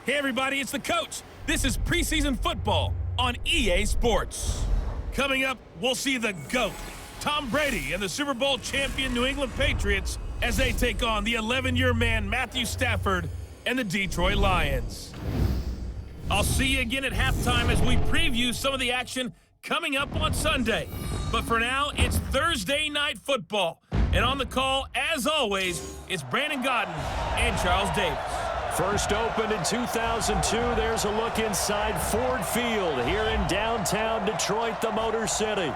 Hey everybody, it's the coach. This is preseason football on EA Sports. Coming up, we'll see the GOAT, Tom Brady, and the Super Bowl champion New England Patriots as they take on the 11-year man Matthew Stafford and the Detroit Lions. I'll see you again at halftime as we preview some of the action coming up on Sunday. But for now, it's Thursday Night Football. And on the call, as always, it's Brandon Godden and Charles Davis. First opened in 2002, there's a look inside Ford Field here in downtown Detroit, the Motor City.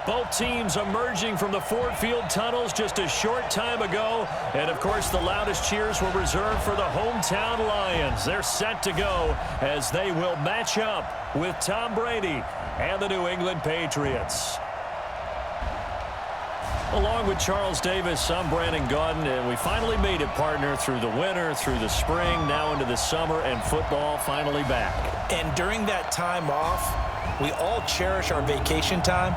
Both teams emerging from the Ford Field tunnels just a short time ago. And, of course, the loudest cheers were reserved for the hometown Lions. They're set to go as they will match up with Tom Brady and the New England Patriots. Along with Charles Davis, I'm Brandon Godden, and we finally made it, partner, through the winter, through the spring, now into the summer, and football finally back. And during that time off, we all cherish our vacation time.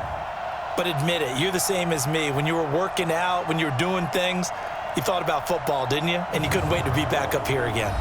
But admit it, you're the same as me. When you were working out, when you were doing things, you thought about football, didn't you? And you couldn't wait to be back up here again.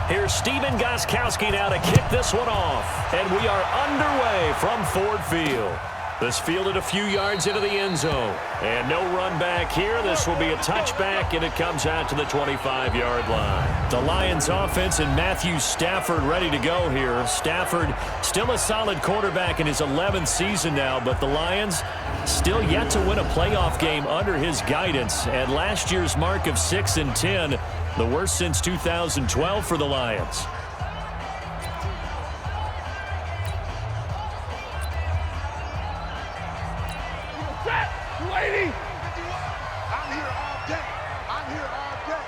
Here's Stephen Gostkowski now to kick this one off. And we are underway from Ford Field. This fielded a few yards into the end zone. And no run back here. This will be a touchback, and it comes out to the 25-yard line. The Lions offense and Matthew Stafford ready to go here. Stafford still a solid quarterback in his 11th season now, but the Lions still yet to win a playoff game under his guidance. And last year's mark of 6-10, the worst since 2012 for the Lions. Lady! I'm here all day. I'm here all day.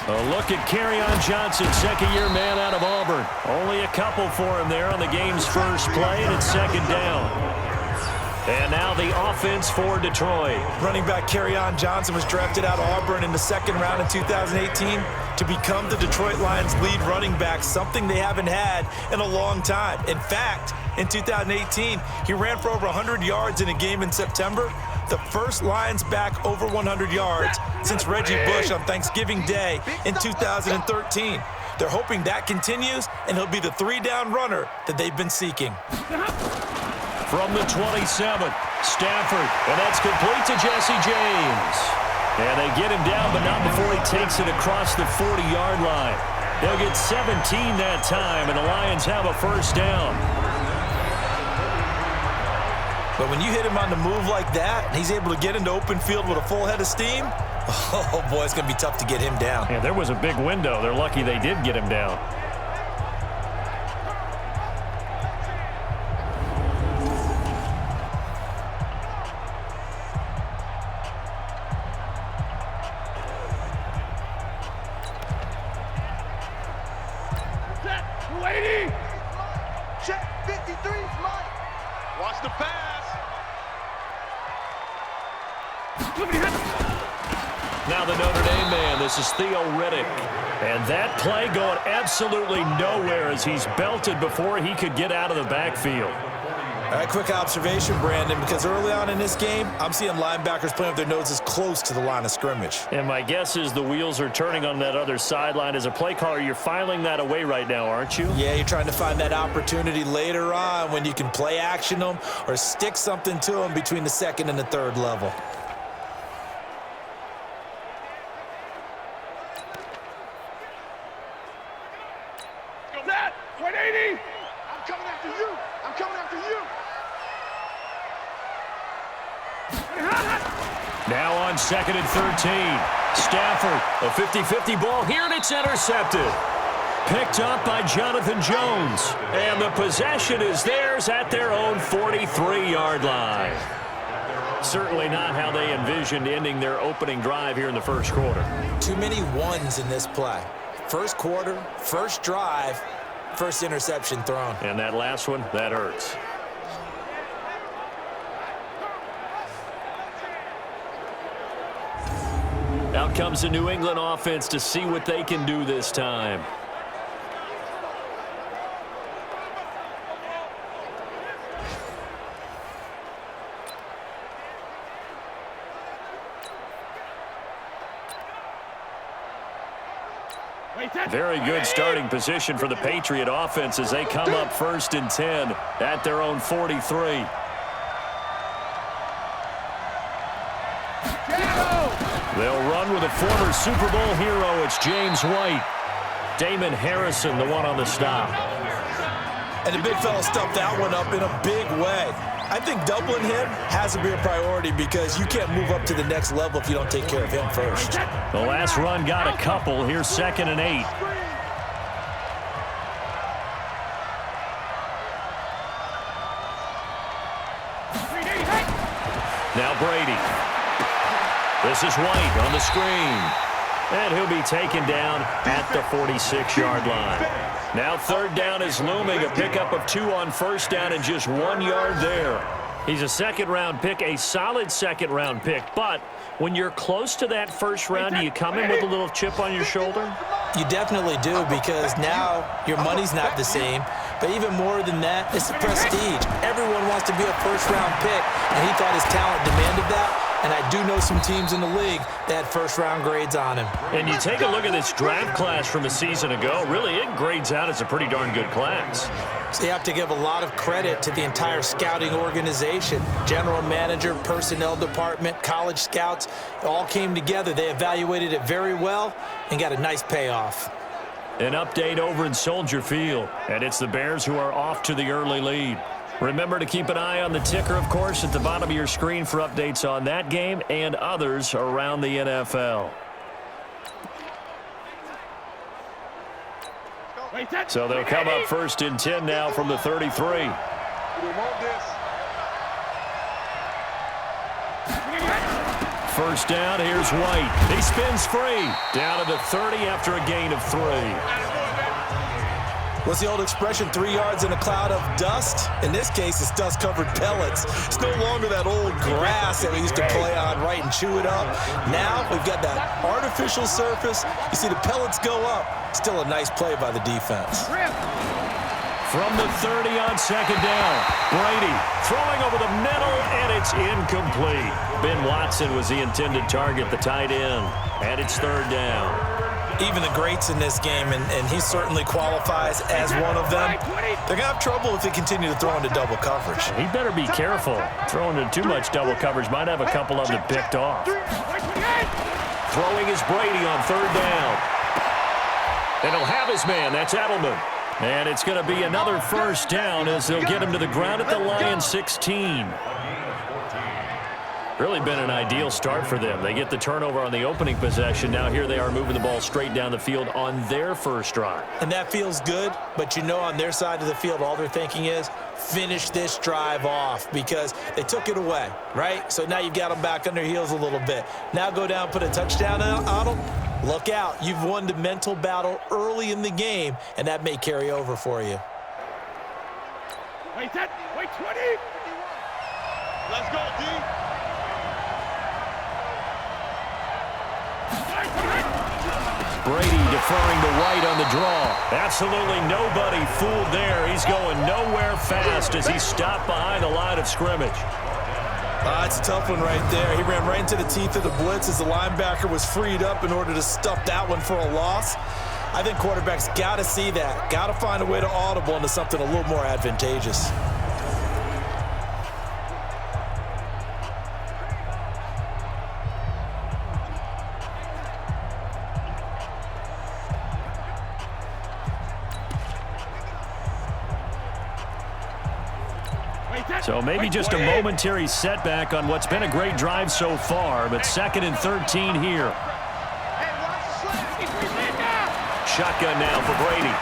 A look at Kerryon Johnson, second-year man out of Auburn. Only a couple for him there on the game's first play, and it's second down. And now the offense for Detroit. Running back Kerryon Johnson was drafted out of Auburn in the second round in 2018 to become the Detroit Lions' lead running back, something they haven't had in a long time. In fact, in 2018, he ran for over 100 yards in a game in September, the first Lions back over 100 yards since Reggie Bush on Thanksgiving Day in 2013. They're hoping that continues, and he'll be the three-down runner that they've been seeking. From the 27, Stafford, and that's complete to Jesse James. And they get him down, but not before he takes it across the 40-yard line. They'll get 17 that time, and the Lions have a first down. But when you hit him on the move like that, and he's able to get into open field with a full head of steam, oh boy, it's going to be tough to get him down. Yeah, there was a big window. They're lucky they did get him down. Lady! Check 53's Mike. Watch the pass. Now the Notre Dame man, this is Theo Riddick. And that play going absolutely nowhere as he's belted before he could get out of the backfield. All right, quick observation, Brandon, because early on in this game, I'm seeing linebackers playing with their noses close to the line of scrimmage. And my guess is the wheels are turning on that other sideline. As a play caller, you're filing that away right now, aren't you? Yeah, you're trying to find that opportunity later on when you can play action them or stick something to them between the second and the third level. That 180. I'm coming after you. I'm coming after you. Now on second and 13. Stafford, a 50-50 ball here, and it's intercepted. Picked up by Jonathan Jones. And the possession is theirs at their own 43-yard line. Certainly not how they envisioned ending their opening drive here in the first quarter. Too many ones in this play. First quarter, first drive, first interception thrown. And that last one, that hurts. Out comes the New England offense to see what they can do this time. Very good starting position for the Patriot offense as they come up 1st and 10 at their own 43. They'll run with a former Super Bowl hero. It's James White. Damon Harrison, the one on the stop. And the big fella stuffed that one up in a big way. I think doubling him has to be a priority because you can't move up to the next level if you don't take care of him first. The last run got a couple. Here's 2nd and 8. Now Brady. This is White on the screen. And he'll be taken down at the 46-yard line. Now 3rd down is looming. A pickup of 2 on 1st down and just 1 yard there. He's a 2nd-round pick, a solid 2nd-round pick. But when you're close to that 1st round, do you come in with a little chip on your shoulder? You definitely do, because now your money's not the same. But even more than that, it's the prestige. Everyone wants to be a 1st-round pick, and he thought his talent demanded that. And I do know some teams in the league that had 1st-round grades on him. And you take a look at this draft class from a season ago, really it grades out as a pretty darn good class. So you have to give a lot of credit to the entire scouting organization. General manager, personnel department, college scouts, it all came together. They evaluated it very well and got a nice payoff. An update over in Soldier Field, and it's the Bears who are off to the early lead. Remember to keep an eye on the ticker, of course, at the bottom of your screen for updates on that game and others around the NFL. So they'll come up 1st and 10 now from the 33. First down, here's White. He spins free. Down to the 30 after a gain of 3. What's the old expression, 3 yards in a cloud of dust? In this case, it's dust-covered pellets. It's no longer that old grass that we used to play on, right, and chew it up. Now we've got that artificial surface. You see the pellets go up. Still a nice play by the defense. From the 30 on 2nd down, Brady throwing over the middle, and it's incomplete. Ben Watson was the intended target, the tight end, and it's 3rd down. Even the greats in this game, and he certainly qualifies as one of them, they're going to have trouble if they continue to throw into double coverage. He better be careful. Throwing into too much double coverage might have a couple of them picked off. Throwing is Brady on 3rd down. And he'll have his man. That's Edelman. And it's going to be another 1st down as they'll get him to the ground at the Lions 16. Really been an ideal start for them. They get the turnover on the opening possession. Now here they are moving the ball straight down the field on their 1st drive. And that feels good, but you know on their side of the field all they're thinking is finish this drive off because they took it away, right? So now you've got them back on their heels a little bit. Now go down, put a touchdown on them. Look out. You've won the mental battle early in the game, and that may carry over for you. Wait 20. Let's go, D. Brady deferring to White on the draw. Absolutely nobody fooled there. He's going nowhere fast as he stopped behind the line of scrimmage. It's a tough one right there. He ran right into the teeth of the blitz as the linebacker was freed up in order to stuff that one for a loss. I think quarterbacks got to see that. Got to find a way to audible into something a little more advantageous. So maybe just a momentary setback on what's been a great drive so far, but 2nd and 13 here. shotgun now for Brady.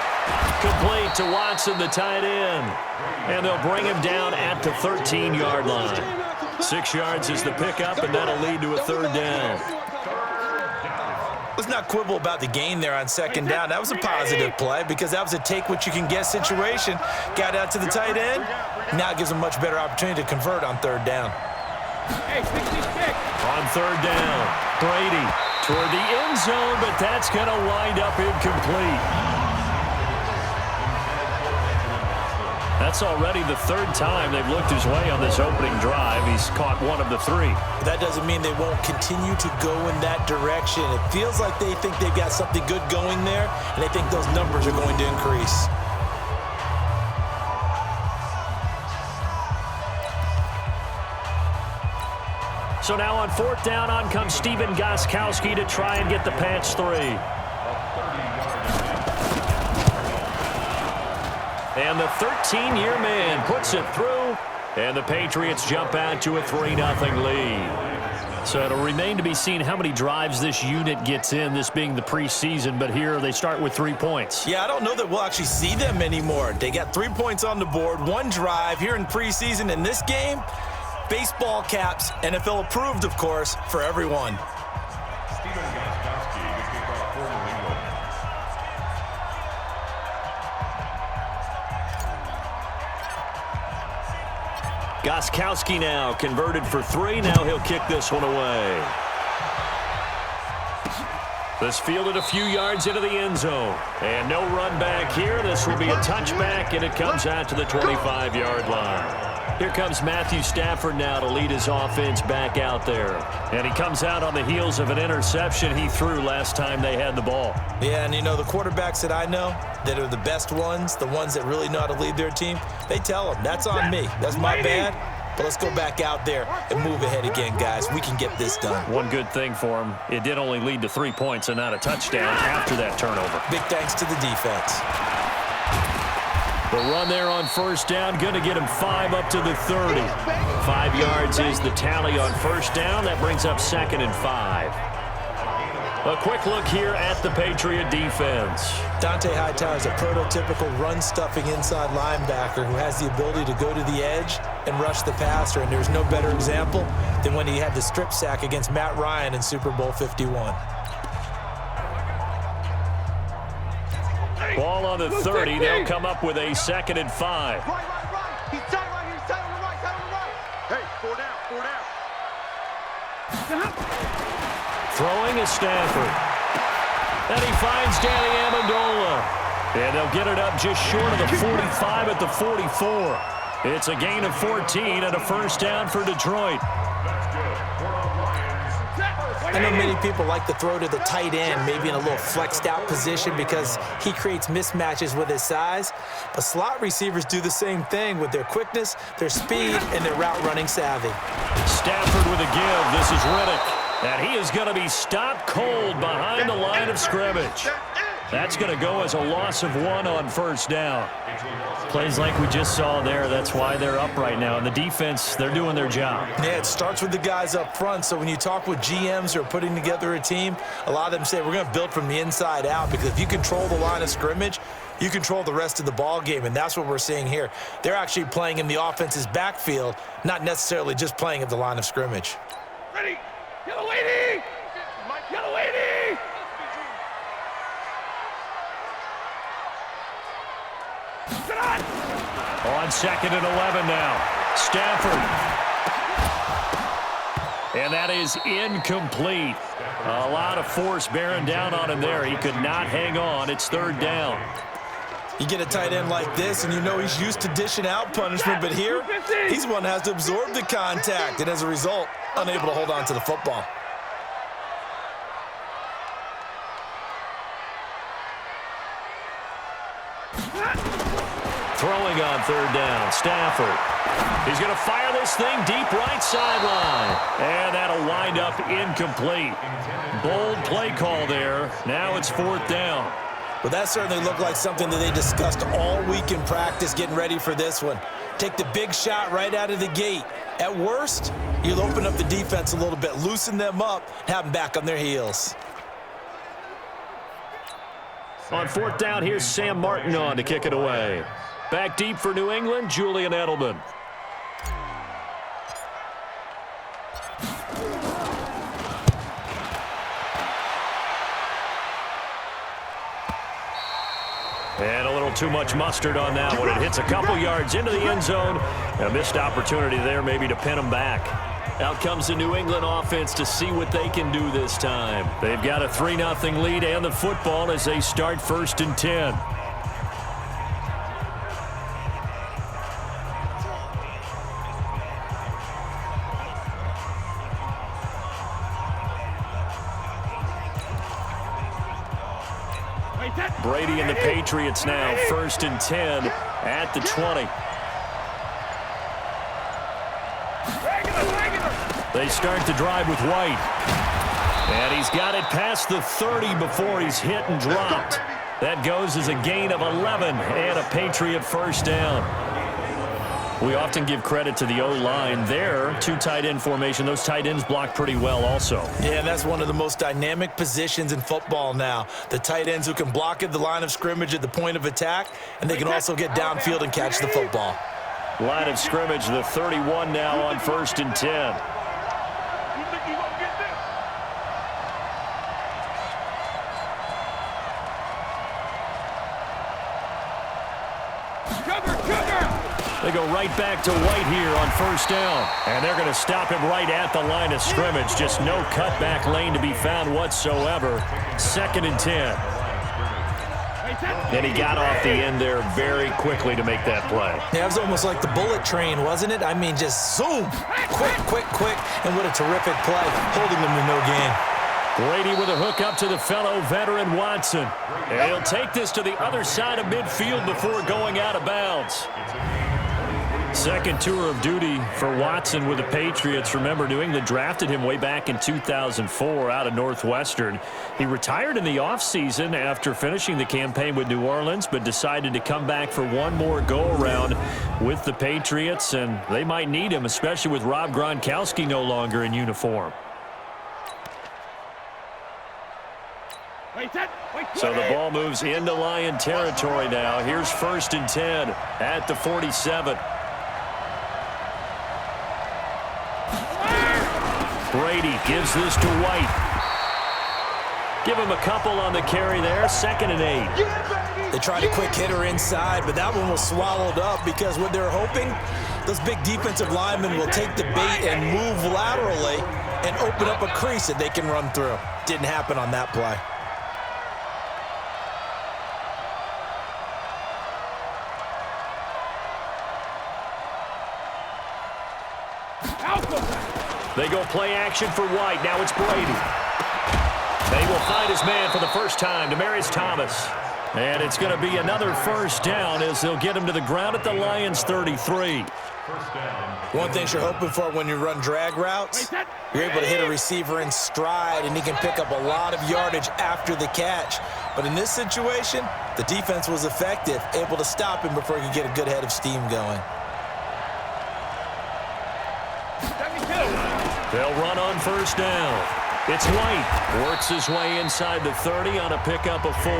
Complete to Watson, the tight end. And they'll bring him down at the 13-yard line. 6 yards is the pickup, and that'll lead to a third down. Let's not quibble about the gain there on second down. That was a positive play because that was a take-what-you-can-get situation. Got out to the tight end. Now it gives them a much better opportunity to convert on third down. On third down, Brady toward the end zone, but that's going to wind up incomplete. That's already the third time they've looked his way on this opening drive. He's caught one of the 3. That doesn't mean they won't continue to go in that direction. It feels like they think they've got something good going there, and they think those numbers are going to increase. So now on fourth down, on comes Stephen Gostkowski to try and get the patch 3. And the 13-year man puts it through, and the Patriots jump out to a 3-0 lead. So it'll remain to be seen how many drives this unit gets in, this being the preseason, but here they start with 3 points. Yeah, I don't know that we'll actually see them anymore. They got 3 points on the board, 1 drive here in preseason. In this game, baseball caps, NFL approved, of course, for everyone. Gostkowski now converted for 3. Now he'll kick this one away. This fielded a few yards into the end zone. And no run back here. This will be a touchback, and it comes out to the 25-yard line. Here comes Matthew Stafford now to lead his offense back out there. And he comes out on the heels of an interception he threw last time they had the ball. Yeah, and you know, the quarterbacks that I know that are the best ones, the ones that really know how to lead their team, they tell them, that's on me. That's my bad. But let's go back out there and move ahead again, guys. We can get this done. One good thing for him, it did only lead to 3 points and not a touchdown after that turnover. Big thanks to the defense. The run there on first down, going to get him 5 up to the 30. 5 yards is the tally on first down. That brings up 2nd and 5. A quick look here at the Patriot defense. Dante Hightower is a prototypical run-stuffing inside linebacker who has the ability to go to the edge and rush the passer, and there's no better example than when he had the strip sack against Matt Ryan in Super Bowl 51. Ball on the 30. They'll come up with a 2nd and 5. Right. He's tight right here. He's tight on the right. Hey, 4 down. Throwing is Stafford. And he finds Danny Amendola. And they'll get it up just short of the 45 at the 44. It's a gain of 14 and a first down for Detroit. I know many people like to throw to the tight end, maybe in a little flexed out position because he creates mismatches with his size. But slot receivers do the same thing with their quickness, their speed, and their route running savvy. Stafford with a give. This is Riddick. And he is going to be stopped cold behind the line of scrimmage. That's going to go as a loss of 1 on first down. Plays like we just saw there, that's why they're up right now. And the defense, they're doing their job. Yeah, it starts with the guys up front. So when you talk with GMs who are putting together a team, a lot of them say we're going to build from the inside out, because if you control the line of scrimmage, you control the rest of the ball game, and that's what we're seeing here. They're actually playing in the offense's backfield, not necessarily just playing at the line of scrimmage. Ready. Yellow lady. Yellow lady. On 2nd and 11 now. Stafford. And that is incomplete. A lot of force bearing down on him there. He could not hang on. It's 3rd down. You get a tight end like this, and you know he's used to dishing out punishment, but here, he's one that has to absorb the contact, and as a result, unable to hold on to the football. Throwing on 3rd down, Stafford. He's going to fire this thing deep right sideline. And that'll wind up incomplete. Bold play call there. Now it's 4th down. Well, that certainly looked like something that they discussed all week in practice getting ready for this one. Take the big shot right out of the gate. At worst, you'll open up the defense a little bit, loosen them up, have them back on their heels. On fourth down, here's Sam Martin on to kick it away. Back deep for New England, Julian Edelman. And a little too much mustard on that one. It hits a couple yards into the end zone. A missed opportunity there maybe to pin them back. Out comes the New England offense to see what they can do this time. They've got a 3-0 lead and the football as they start 1st and 10. Brady and the Patriots now 1st and 10 at the 20. They start the drive with White. And he's got it past the 30 before he's hit and dropped. That goes as a gain of 11 and a Patriot first down. We often give credit to the O-line there. 2 tight end formation. Those tight ends block pretty well also. Yeah, that's one of the most dynamic positions in football now. The tight ends who can block at the line of scrimmage at the point of attack, and they can also get downfield and catch the football. Line of scrimmage, the 31 now on 1st and 10. They go right back to White here on 1st down. And they're going to stop him right at the line of scrimmage. Just no cutback lane to be found whatsoever. 2nd and 10. And he got off the end there very quickly to make that play. Yeah, it was almost like the bullet train, wasn't it? I mean, just zoom. Quick. And what a terrific play, holding them to no gain. Brady with a hook up to the fellow veteran Watson. And he'll take this to the other side of midfield before going out of bounds. Second tour of duty for Watson with the Patriots. Remember, New England drafted him way back in 2004 out of Northwestern. He retired in the offseason after finishing the campaign with New Orleans, but decided to come back for one more go-around with the Patriots, and they might need him, especially with Rob Gronkowski no longer in uniform. So the ball moves into Lion territory now. Here's 1st and 10 at the 47. Brady gives this to White. Give him a couple on the carry there. 2nd and 8. They tried a quick hitter inside, but that one was swallowed up because what they're hoping, those big defensive linemen will take the bait and move laterally and open up a crease that they can run through. Didn't happen on that play. They go play action for White. Now it's Brady. They will find his man for the first time, Demaryius Thomas. And it's going to be another 1st down as they'll get him to the ground at the Lions' 33. One thing you're hoping for when you run drag routes, you're able to hit a receiver in stride, and he can pick up a lot of yardage after the catch. But in this situation, the defense was effective, able to stop him before he could get a good head of steam going. They'll run on 1st down. It's White. Works his way inside the 30 on a pickup of 4.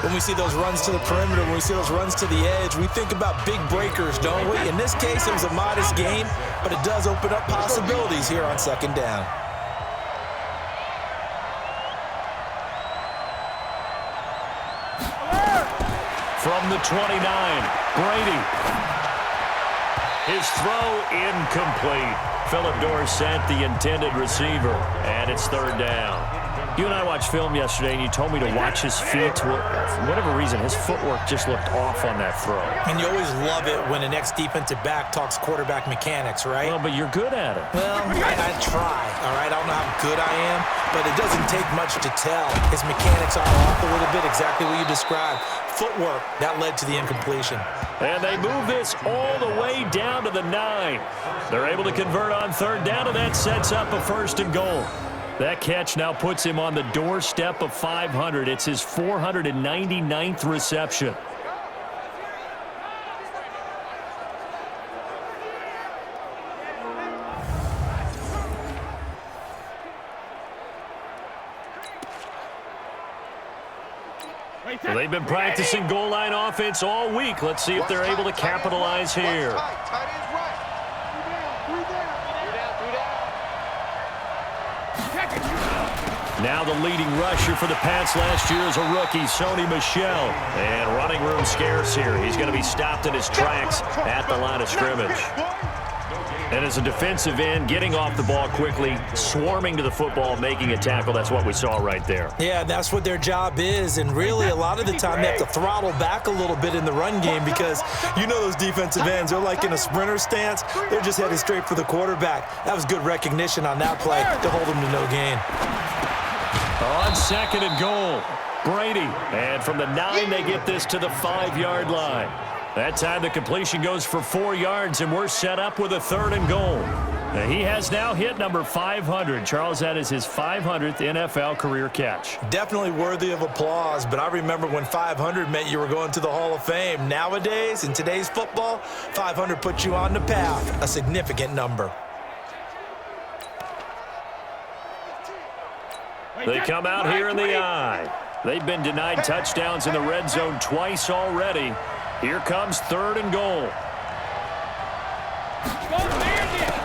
When we see those runs to the perimeter, when we see those runs to the edge, we think about big breakers, don't we? In this case, it was a modest gain, but it does open up possibilities here on 2nd down. From the 29, Brady. His throw incomplete. Philip Dorsett, the intended receiver, and it's 3rd down. You and I watched film yesterday, and you told me to watch his feet. For whatever reason, his footwork just looked off on that throw. And you always love it when the next defensive back talks quarterback mechanics, right? Well, but you're good at it. Well, I try, all right? I don't know how good I am, but it doesn't take much to tell. His mechanics are off a little bit, exactly what you described. Footwork, that led to the incompletion. And they move this all the way down to the 9. They're able to convert on 3rd down, and that sets up a 1st and goal. That catch now puts him on the doorstep of 500. It's his 499th reception. Well, they've been practicing goal line offense all week. Let's see if they're able to capitalize here. Now the leading rusher for the Pats last year is a rookie, Sony Michel. And running room scarce here. He's going to be stopped in his tracks at the line of scrimmage. And as a defensive end, getting off the ball quickly, swarming to the football, making a tackle, that's what we saw right there. Yeah, that's what their job is. And really, a lot of the time, they have to throttle back a little bit in the run game because you know those defensive ends, they're like in a sprinter stance. They're just headed straight for the quarterback. That was good recognition on that play to hold them to no gain. On 2nd and goal, Brady. And from the 9, they get this to the 5-yard line. That time the completion goes for 4 yards, and we're set up with a 3rd and goal. Now, he has now hit number 500. Charles, that is his 500th NFL career catch. Definitely worthy of applause, but I remember when 500 meant you were going to the Hall of Fame. Nowadays, in today's football, 500 puts you on the path, a significant number. They come out here in the I. They've been denied touchdowns in the red zone twice already. Here comes 3rd and goal.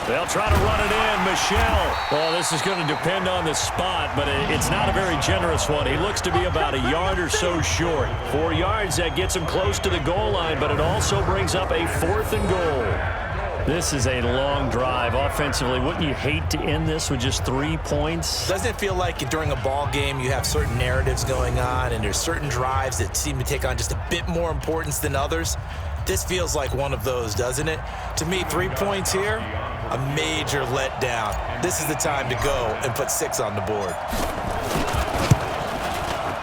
They'll try to run it in. Michel. Well, this is going to depend on the spot, but it's not a very generous one. He looks to be about a yard or so short. 4 yards, that gets him close to the goal line, but it also brings up a 4th and goal. This is a long drive offensively. Wouldn't you hate to end this with just 3 points? Doesn't it feel like during a ball game you have certain narratives going on and there's certain drives that seem to take on just a bit more importance than others? This feels like one of those, doesn't it? To me, 3 points here, a major letdown. This is the time to go and put 6 on the board.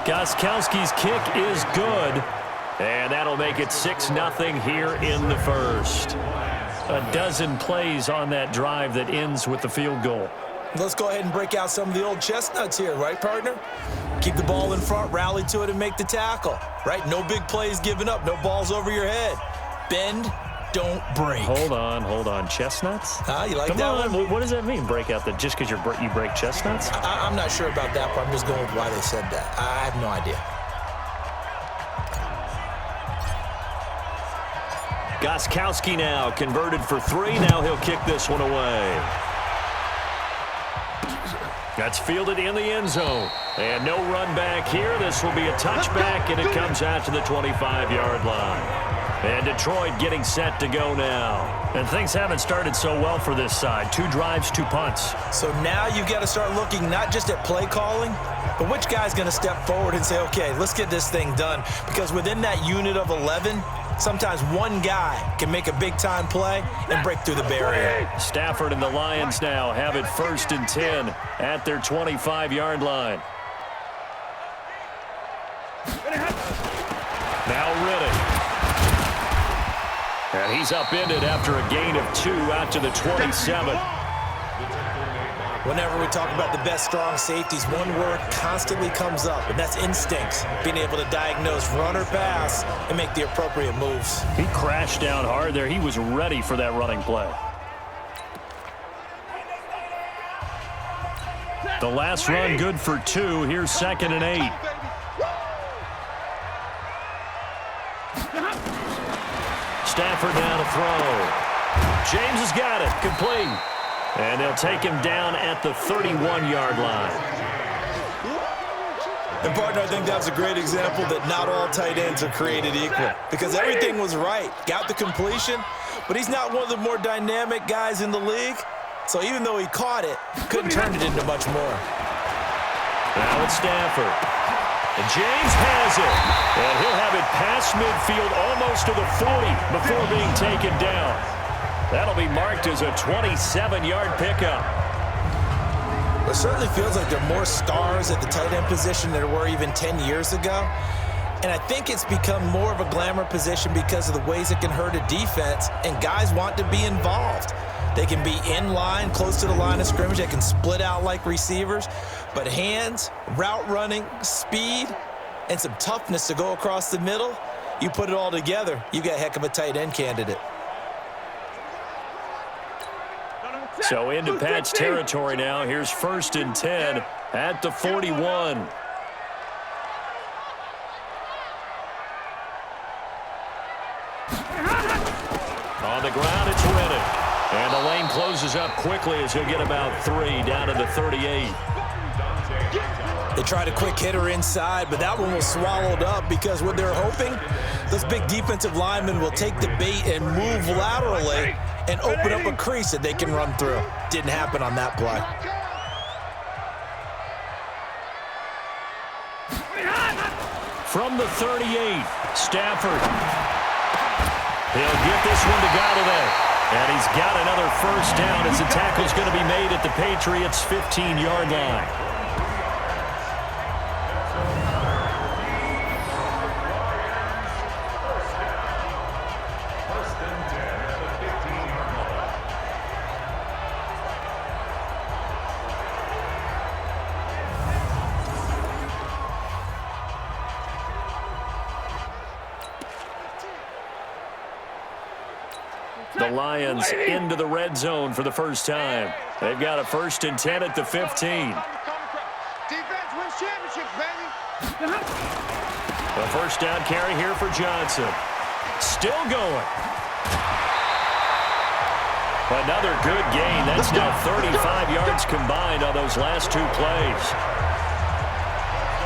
Gostkowski's kick is good, and that'll make it 6-0 here in the first. A dozen plays on that drive that ends with the field goal. Let's go ahead and break out some of the old chestnuts here, right, partner? Keep the ball in front, rally to it, and make the tackle, right? No big plays given up, no balls over your head. Bend, don't break. Hold on. Chestnuts? You like Come that on. one? What does that mean, break out? That just because you break chestnuts? I'm not sure about that, but I'm just going with why they said that. I have no idea. Gostkowski now converted for 3. Now he'll kick this one away. That's fielded in the end zone. And no run back here. This will be a touchback, and it comes out to the 25-yard line. And Detroit getting set to go now. And things haven't started so well for this side. 2 drives, 2 punts. So now you've got to start looking not just at play calling, but which guy's going to step forward and say, okay, let's get this thing done. Because within that unit of 11, sometimes one guy can make a big-time play and break through the barrier. Stafford and the Lions now have it 1st and 10 at their 25-yard line. Now Riddick. And he's upended after a gain of 2 out to the 27. Whenever we talk about the best strong safeties, one word constantly comes up, and that's instincts. Being able to diagnose run or pass and make the appropriate moves. He crashed down hard there. He was ready for that running play. The last run good for 2. Here's 2nd and 8. Stafford now to throw. James has got it. Complete. And they'll take him down at the 31-yard line. And, partner, I think that's a great example that not all tight ends are created equal. Because everything was right. Got the completion, but he's not one of the more dynamic guys in the league. So even though he caught it, couldn't turn it into much more. Now it's Stafford. And James has it. And he'll have it past midfield almost to the 40 before being taken down. That'll be marked as a 27-yard pickup. It certainly feels like there are more stars at the tight end position than there were even 10 years ago. And I think it's become more of a glamour position because of the ways it can hurt a defense, and guys want to be involved. They can be in line, close to the line of scrimmage. They can split out like receivers. But hands, route running, speed, and some toughness to go across the middle, you put it all together, you got a heck of a tight end candidate. So into Pat's territory now. Here's 1st and 10 at the 41. On the ground, it's Reddick. And the lane closes up quickly as he'll get about 3 down to the 38. They tried a quick hitter inside, but that one was swallowed up because what they're hoping, those big defensive linemen will take the bait and move laterally and open up a crease that they can run through. Didn't happen on that play. From the 38, Stafford. He'll get this one to Golladay. And he's got another first down as the tackle's going to be made at the Patriots' 15-yard line. The Lions into the red zone for the first time. They've got a 1st and 10 at the 15. Defense wins championships, baby. The first down carry here for Johnson. Still going. Another good gain. That's now 35 yards combined on those last 2 plays.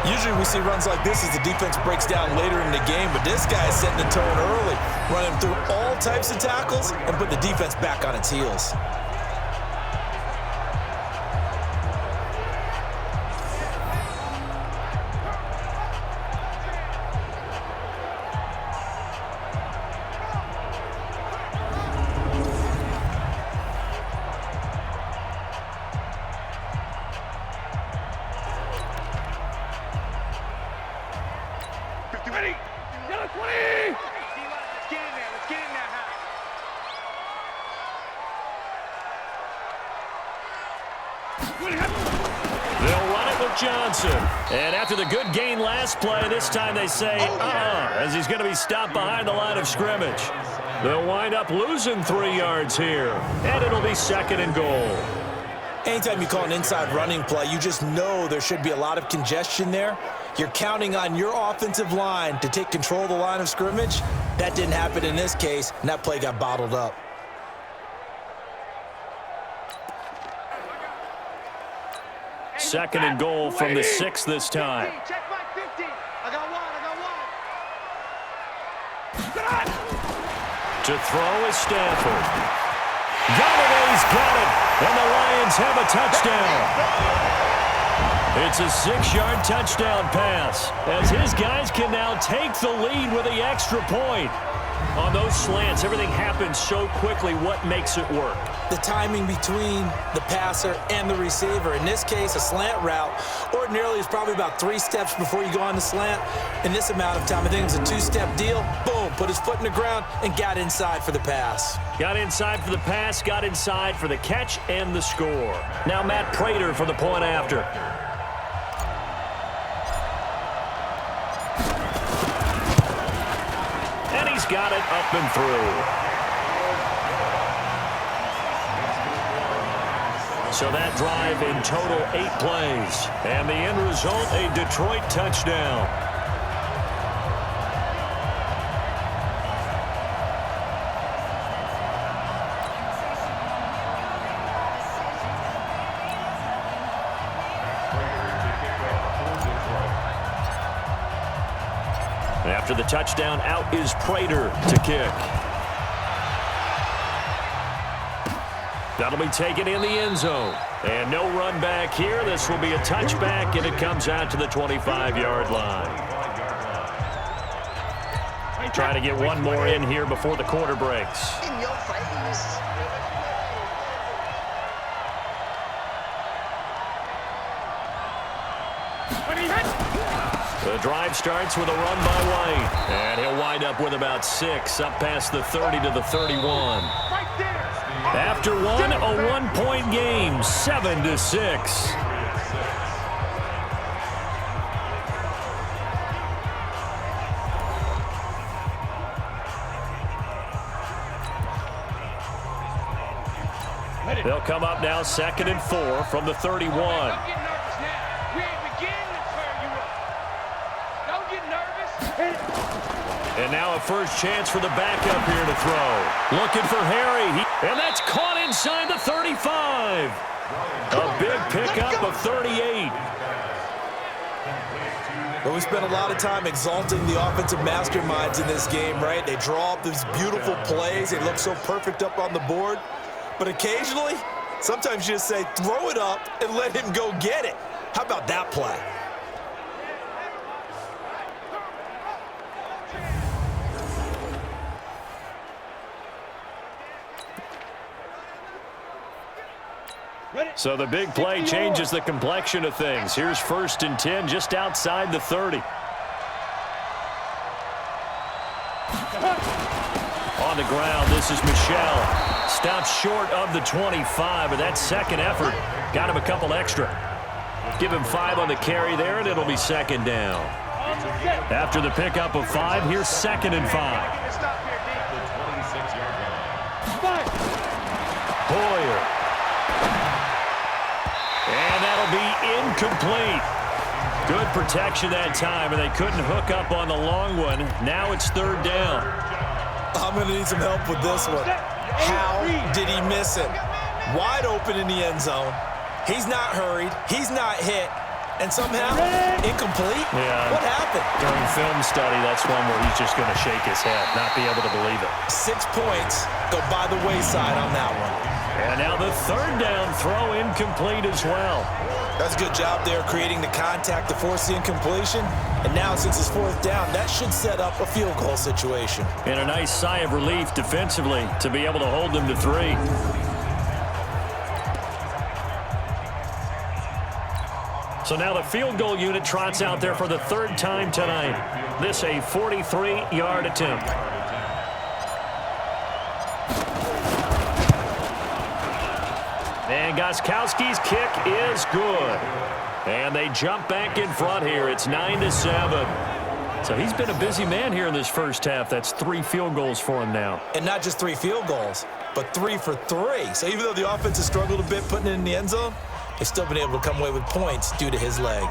Usually we see runs like this as the defense breaks down later in the game, but this guy is setting the tone early, running through all types of tackles and put the defense back on its heels. Ready? Yellow 20! Let's get in there. Let's get in there, They'll run it with Johnson. And after the good gain last play, this time they say, as he's going to be stopped behind the line of scrimmage. They'll wind up losing 3 yards here. And it'll be 2nd and goal. Anytime you call an inside running play, you just know there should be a lot of congestion there. You're counting on your offensive line to take control of the line of scrimmage. That didn't happen in this case, and that play got bottled up. Second and goal from the 6 this time. Check my 50. I got one. To throw is Stafford. Galladay's got it, and the Lions have a touchdown. It's a 6-yard touchdown pass, as his guys can now take the lead with the extra point. On those slants, everything happens so quickly. What makes it work? The timing between the passer and the receiver. In this case, a slant route ordinarily is probably about 3 steps before you go on the slant. In this amount of time, I think it was a 2-step deal. Boom, put his foot in the ground and got inside for the pass. Got inside for the pass, got inside for the catch and the score. Now Matt Prater for the point after. And he's got it up and through. So that drive in total 8 plays. And the end result, a Detroit touchdown. After the touchdown, out is Prater to kick. That'll be taken in the end zone. And no run back here. This will be a touchback, and it comes out to the 25-yard line. Trying to get one more in here before the quarter breaks. In your face. The drive starts with a run by White. And he'll wind up with about 6, up past the 30 to the 31. After one, a 1-point game, 7-6. They'll come up now 2nd and 4 from the 31. And now a first chance for the backup here to throw. Looking for Harry. And that's caught inside the 35. A big pickup of 38. But we spent a lot of time exalting the offensive masterminds in this game, right? They draw up these beautiful plays. They look so perfect up on the board. But occasionally, sometimes you just say, throw it up and let him go get it. How about that play? So the big play changes the complexion of things. Here's 1st and 10 just outside the 30. On the ground, this is Michel. Stops short of the 25, but that second effort got him a couple extra. Give him 5 on the carry there, and it'll be 2nd down. After the pickup of 5, here's 2nd and 5. Hoyer. And that'll be incomplete. Good protection that time, and they couldn't hook up on the long one. Now it's 3rd down. I'm going to need some help with this one. How did he miss it? Wide open in the end zone. He's not hurried. He's not hit. And somehow, incomplete? Yeah. What happened? During film study, that's one where he's just going to shake his head, not be able to believe it. 6 points go by the wayside on that one. And now the 3rd down throw incomplete as well. That's a good job there creating the contact to force the incompletion. And now since it's 4th down, that should set up a field goal situation. And a nice sigh of relief defensively to be able to hold them to 3. So now the field goal unit trots out there for the 3rd time tonight. This a 43-yard attempt. And Gostkowski's kick is good. And they jump back in front here. It's 9-7. So he's been a busy man here in this first half. That's 3 field goals for him now. And not just 3 field goals, but 3 for 3. So even though the offense has struggled a bit putting it in the end zone, they've still been able to come away with points due to his leg.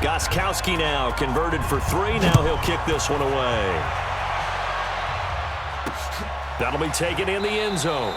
Gostkowski now converted for 3. Now he'll kick this one away. That'll be taken in the end zone.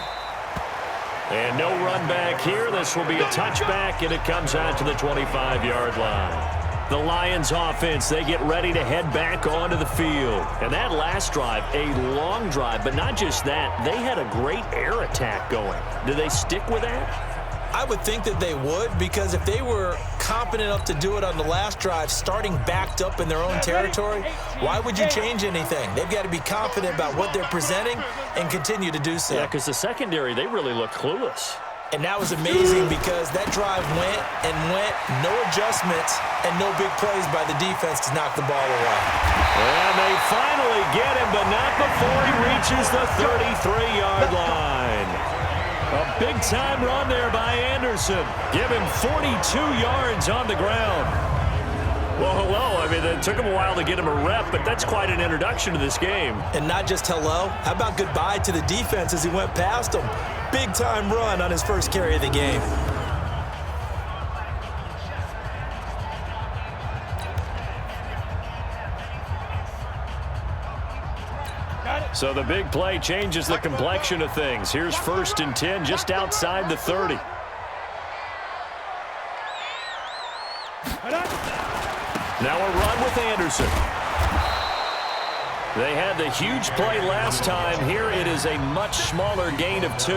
And no run back here. This will be a touchback, and it comes out to the 25-yard line. The Lions offense, they get ready to head back onto the field. And that last drive, a long drive, but not just that. They had a great air attack going. Do they stick with that? I would think that they would, because if they were confident enough to do it on the last drive, starting backed up in their own territory, why would you change anything? They've got to be confident about what they're presenting and continue to do so. Yeah, because the secondary, they really look clueless. And that was amazing because that drive went and went, no adjustments, and no big plays by the defense to knock the ball away. And they finally get him, but not before he reaches the 33-yard line. A big-time run there by Anderson. Give him 42 yards on the ground. Well, hello. I mean, it took him a while to get him a rep, but that's quite an introduction to this game. And not just hello. How about goodbye to the defense as he went past him? Big-time run on his first carry of the game. So the big play changes the complexion of things. Here's 1st and 10 just outside the 30. Now a run with Anderson. They had the huge play last time. Here it is a much smaller gain of 2.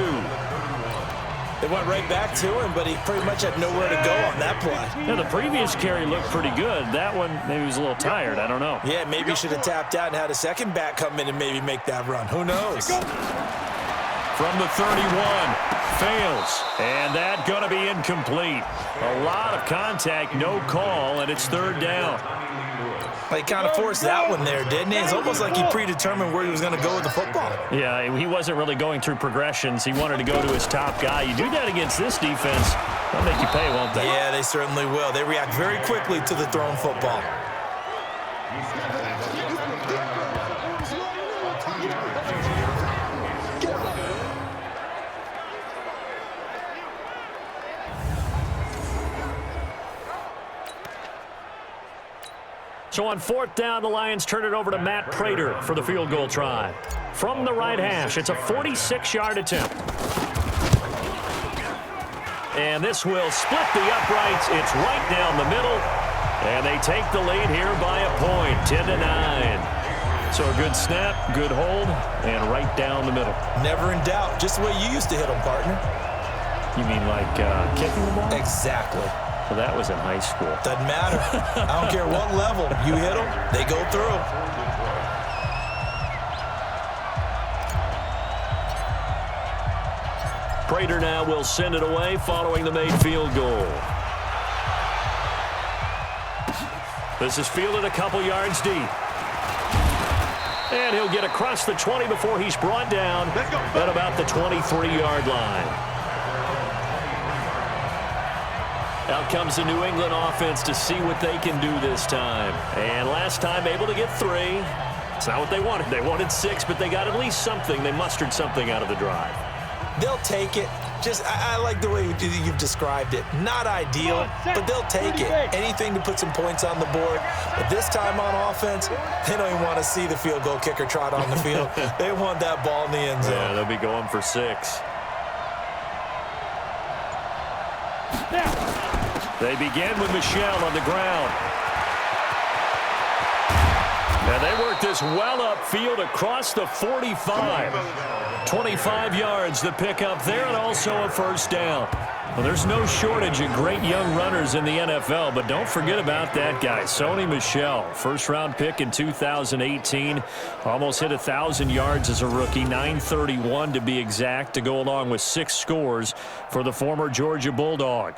They went right back to him, but he pretty much had nowhere to go on that play. Now, the previous carry looked pretty good. That one, maybe he was a little tired. I don't know. Yeah, maybe he should have tapped out and had a second back come in and maybe make that run. Who knows? From the 31, fails. And that going to be incomplete. A lot of contact, no call, and it's 3rd down. He kind of forced that one there, didn't he? It's almost like he predetermined where he was going to go with the football. Yeah, he wasn't really going through progressions. He wanted to go to his top guy. You do that against this defense, they'll make you pay, won't they? Yeah, they certainly will. They react very quickly to the thrown football. So on 4th down, the Lions turn it over to Matt Prater for the field goal try. From the right hash, it's a 46-yard attempt. And this will split the uprights. It's right down the middle. And they take the lead here by a point, 10-9. So a good snap, good hold, and right down the middle. Never in doubt. Just the way you used to hit them, partner. You mean like kicking the ball? Exactly. Well, that was in high school. Doesn't matter. I don't care what level. You hit them, they go through. Prater now will send it away following the made field goal. This is fielded a couple yards deep. And he'll get across the 20 before he's brought down at about the 23-yard line. Out comes the New England offense to see what they can do this time. And last time able to get 3. It's not what they wanted. They wanted 6, but they got at least something. They mustered something out of the drive. They'll take it. I like the way you've described it. Not ideal, but they'll take it. Anything to put some points on the board. But this time on offense, they don't even want to see the field goal kicker trot on the field. They want that ball in the end zone. Yeah, they'll be going for 6. They begin with Michel on the ground. And they work this well upfield across the 45. 25 yards the pickup there, and also a first down. Well, there's no shortage of great young runners in the NFL, but don't forget about that guy, Sony Michel. First-round pick in 2018. Almost hit 1,000 yards as a rookie, 931 to be exact, to go along with 6 scores for the former Georgia Bulldog.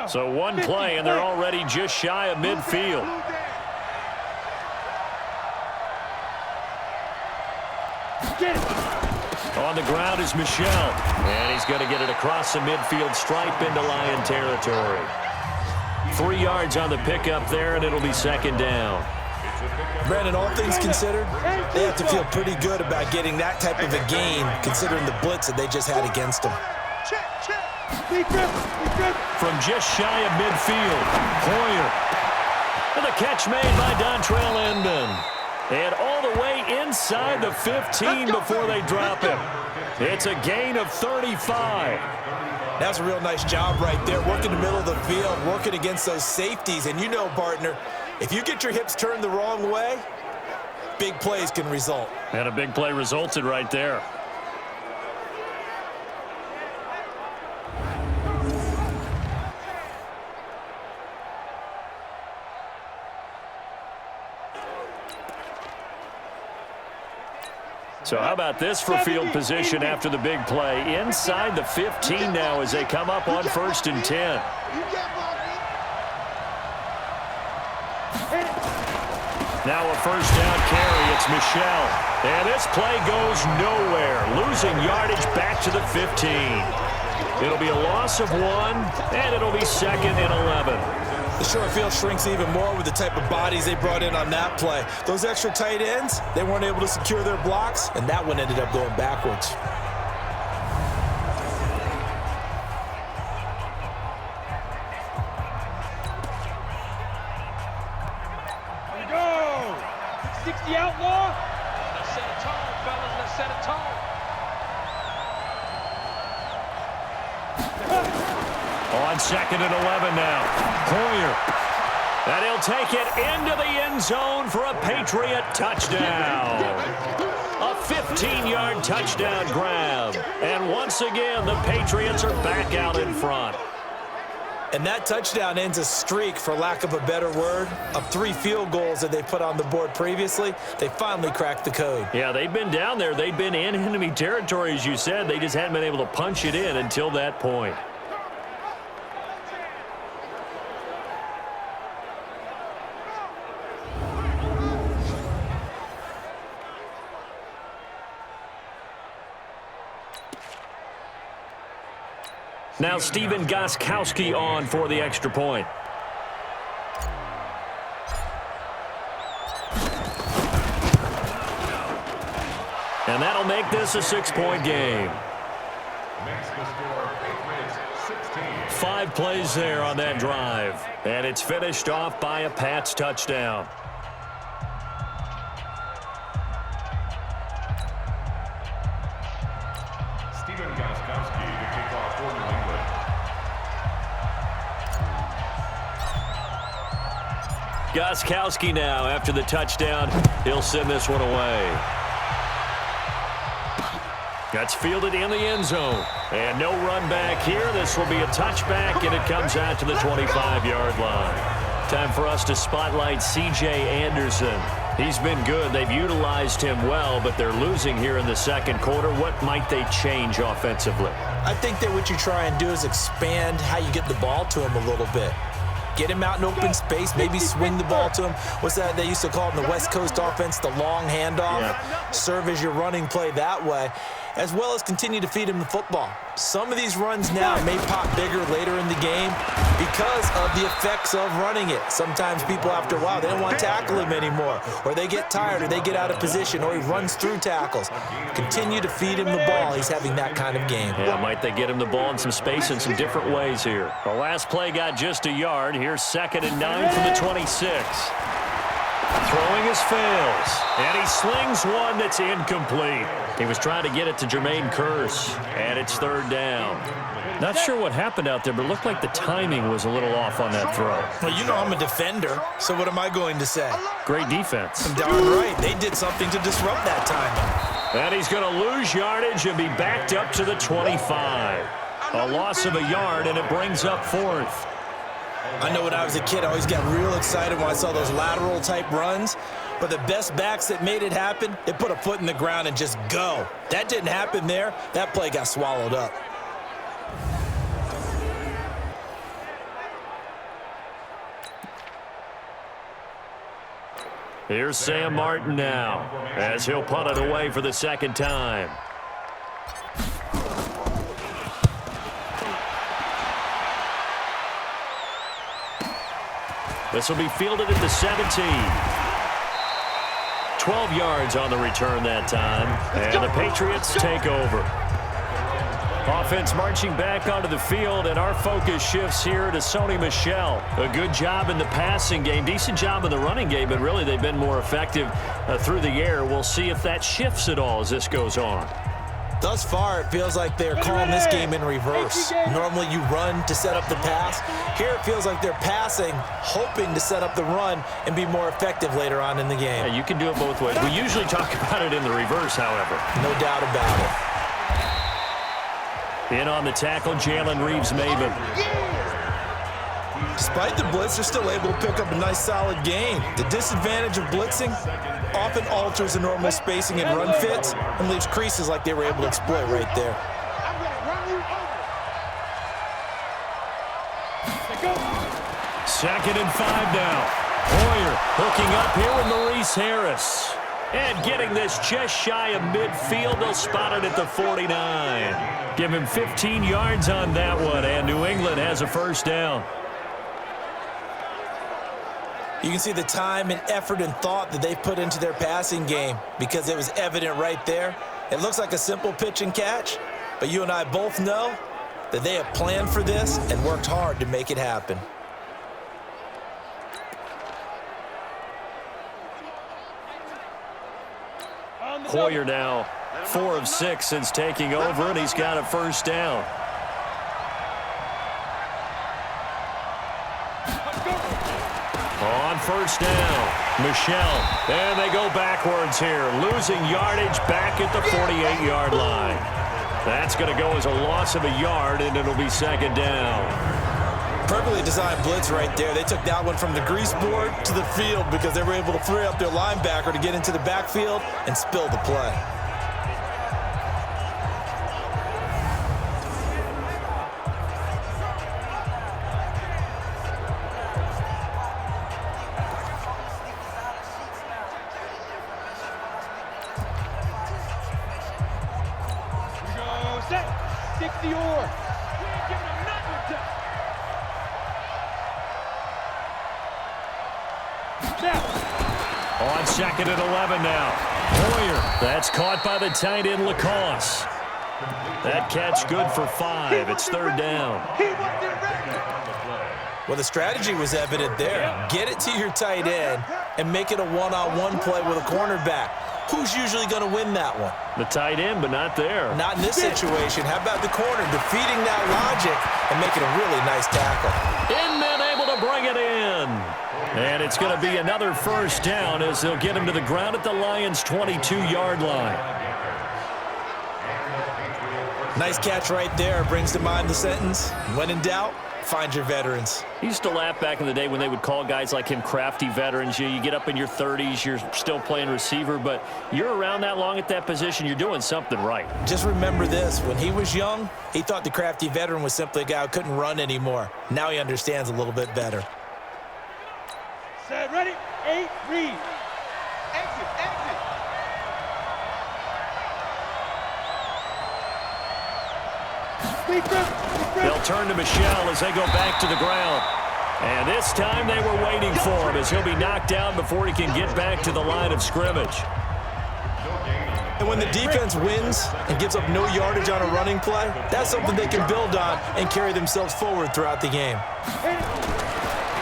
So one play, and they're already just shy of midfield. On the ground is Michel, and he's going to get it across the midfield stripe into Lion territory. 3 yards on the pickup there, and it'll be second down. Brandon, all things considered, they have to feel pretty good about getting that type of a gain, considering the blitz that they just had against them. From just shy of midfield, Hoyer. And the catch made by Dontrell Inman. And all the way inside the 15 before they drop him. It's a gain of 35. That's a real nice job right there, working the middle of the field, working against those safeties. And you know, partner, if you get your hips turned the wrong way, big plays can result. And a big play resulted right there. So how about this for field position after the big play? Inside the 15 now as they come up on 1st and 10. Now a first down carry. It's Michel. And this play goes nowhere. Losing yardage back to the 15. It'll be a loss of 1, and it'll be 2nd and 11. The short field shrinks even more with the type of bodies they brought in on that play. Those extra tight ends, they weren't able to secure their blocks, and that one ended up going backwards. Here we go! 60 outlaw! Let's set a tone, fellas. Let's set a tone. On 2nd and 11 now. Hoyer. And he'll take it into the end zone for a Patriot touchdown. A 15-yard touchdown grab. And once again, the Patriots are back out in front. And that touchdown ends a streak, for lack of a better word, of 3 field goals that they put on the board previously. They finally cracked the code. Yeah, they've been down there. They've been in enemy territory, as you said. They just hadn't been able to punch it in until that point. Now Stephen Gostkowski on for the extra point. And that'll make this a 6-point game. 5 plays there on that drive. And it's finished off by a Pats touchdown. Gostkowski now after the touchdown. He'll send this one away. That's fielded in the end zone. And no run back here. This will be a touchback, and it comes out to the 25-yard line. Time for us to spotlight C.J. Anderson. He's been good. They've utilized him well, but they're losing here in the second quarter. What might they change offensively? I think that what you try and do is expand how you get the ball to him a little bit. Get him out in open space, maybe swing the ball to him. What's that they used to call it in the West Coast offense, the long handoff? Yeah. Serve as your running play that way, as well as continue to feed him the football. Some of these runs now may pop bigger later in the game because of the effects of running it. Sometimes people, after a while, they don't want to tackle him anymore, or they get tired, or they get out of position, or he runs through tackles. Continue to feed him the ball. He's having that kind of game. Yeah, might they get him the ball in some space in some different ways here. The last play got just a yard. Here's 2nd and 9 from the 26. Throwing his fails, and he slings one that's incomplete. He was trying to get it to Jermaine Kearse, and it's 3rd down. Not sure what happened out there, but it looked like the timing was a little off on that throw. Well, you know I'm a defender, so what am I going to say? Great defense. I'm darn right. They did something to disrupt that timing. And he's going to lose yardage and be backed up to the 25. A loss of a yard, and it brings up 4th. I know when I was a kid, I always got real excited when I saw those lateral-type runs. But the best backs that made it happen, they put a foot in the ground and just go. That didn't happen there. That play got swallowed up. Here's Sam Martin now, as he'll punt it away for the 2nd time. This will be fielded at the 17. 12 yards on the return that time, and the Patriots take over. Offense marching back onto the field, and our focus shifts here to Sony Michel. A good job in the passing game, decent job in the running game, but really they've been more effective through the air. We'll see if that shifts at all as this goes on. Thus far, it feels like they're calling this game in reverse. Normally you run to set up the pass. Here it feels like they're passing, hoping to set up the run and be more effective later on in the game. Yeah, you can do it both ways. We usually talk about it in the reverse, however. No doubt about it. In on the tackle, Jalen Reeves-Maybin. Despite the blitz, they're still able to pick up a nice solid gain. The disadvantage of blitzing often alters the normal spacing and run fits and leaves creases like they were able to exploit right there. Second and 5 now. Hoyer hooking up here with Maurice Harris. And getting this just shy of midfield. They'll spot it at the 49. Give him 15 yards on that one, and New England has a 1st down. You can see the time and effort and thought that they put into their passing game because it was evident right there. It looks like a simple pitch and catch, but you and I both know that they have planned for this and worked hard to make it happen. Hoyer now 4 of 6 since taking over, and he's got a 1st down. On 1st down, Michel, and they go backwards here, losing yardage back at the 48-yard line. That's going to go as a loss of a yard, and it'll be 2nd down. Perfectly designed blitz right there. They took that one from the grease board to the field because they were able to free up their linebacker to get into the backfield and spill the play. Stick the oar. On 2nd and 11 now. Hoyer, that's caught by the tight end Lacoste. That catch good for 5. It's third down. Well, the strategy was evident there. Get it to your tight end and make it a one-on-one play with a cornerback. Who's usually going to win that one? The tight end, but not there. Not in this situation. How about the corner defeating that logic and making a really nice tackle? Inman able to bring it in. And it's going to be another first down as they'll get him to the ground at the Lions' 22-yard line. Nice catch right there. Brings to mind the sentence, when in doubt, find your veterans. He used to laugh back in the day when they would call guys like him crafty veterans. You get up in your 30s, you're still playing receiver, but you're around that long at that position, you're doing something right. Just remember this. When he was young, he thought the crafty veteran was simply a guy who couldn't run anymore. Now he understands a little bit better. Set, ready, 8, read. Exit, exit. They'll turn to Michel as they go back to the ground. And this time they were waiting for him as he'll be knocked down before he can get back to the line of scrimmage. And when the defense wins and gives up no yardage on a running play, that's something they can build on and carry themselves forward throughout the game.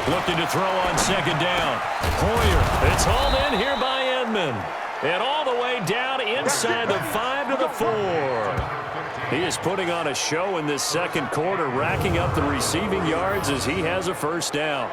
Looking to throw on second down. Hoyer, it's hauled in here by Edmond. And all the way down inside the 5 to the 4. He is putting on a show in this second quarter, racking up the receiving yards as he has a first down.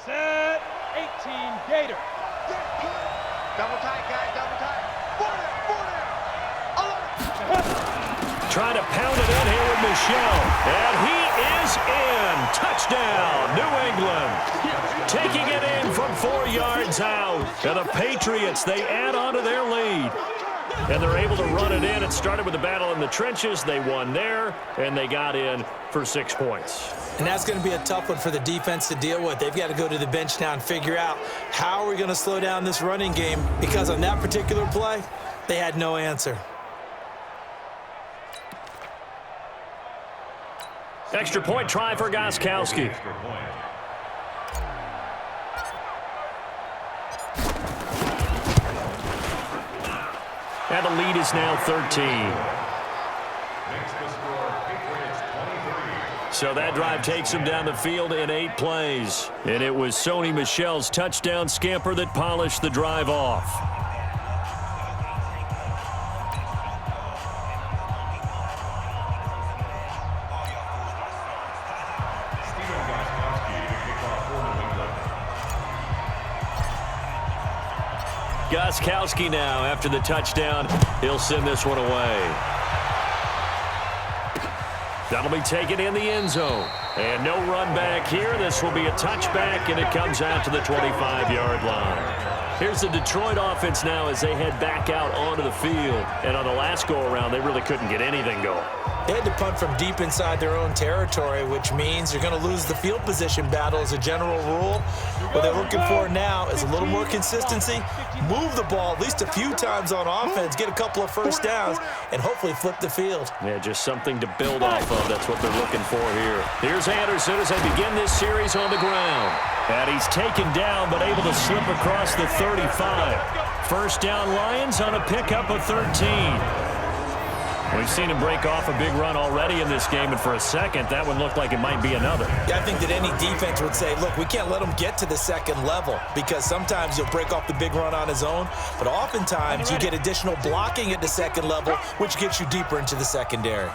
Set, 18, Gator. Double tight, guys, double tight. 40. Trying to pound it in here with Michel. And he is in. Touchdown, New England. Taking it in from 4 yards out. And the Patriots, they add on to their lead. And they're able to run it in. It started with a battle in the trenches. They won there, and they got in for 6 points. And that's going to be a tough one for the defense to deal with. They've got to go to the bench now and figure out how are we going to slow down this running game, because on that particular play, they had no answer. Extra point try for Gostkowski. And the lead is now 13. So that drive takes him down the field in 8 plays. And it was Sony Michel's touchdown scamper that polished the drive off. Gostkowski now after the touchdown. He'll send this one away. That'll be taken in the end zone. And no run back here. This will be a touchback, and it comes out to the 25-yard line. Here's the Detroit offense now as they head back out onto the field. And on the last go-around, they really couldn't get anything going. They had to punt from deep inside their own territory, which means you're going to lose the field position battle as a general rule. What they're looking for now is a little more consistency, move the ball at least a few times on offense, get a couple of first downs, and hopefully flip the field. Yeah, just something to build off of. That's what they're looking for here. Here's Anderson as they begin this series on the ground. And he's taken down but able to slip across the 35. First down Lions on a pickup of 13. We've seen him break off a big run already in this game, and for a second, that one looked like it might be another. Yeah, I think that any defense would say, look, we can't let him get to the second level, because sometimes he'll break off the big run on his own, but oftentimes you get additional blocking at the second level, which gets you deeper into the secondary.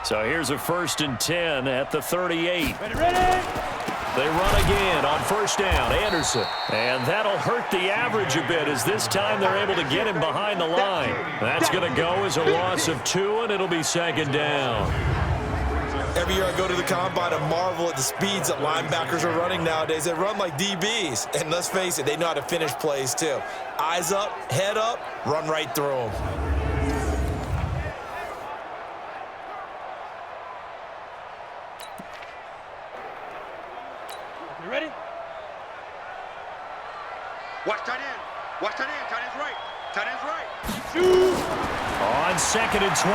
So here's a 1st and 10 at the 38. Ready. They run again on first down, Anderson. And that'll hurt the average a bit as this time they're able to get him behind the line. That's going to go as a loss of 2, and it'll be second down. Every year I go to the combine and marvel at the speeds that linebackers are running nowadays. They run like DBs. And let's face it, they know how to finish plays too. Eyes up, head up, run right through them. Ready? Watch tight end. Watch tight end. Tight end's right. Tight end's right. On 2nd and 12.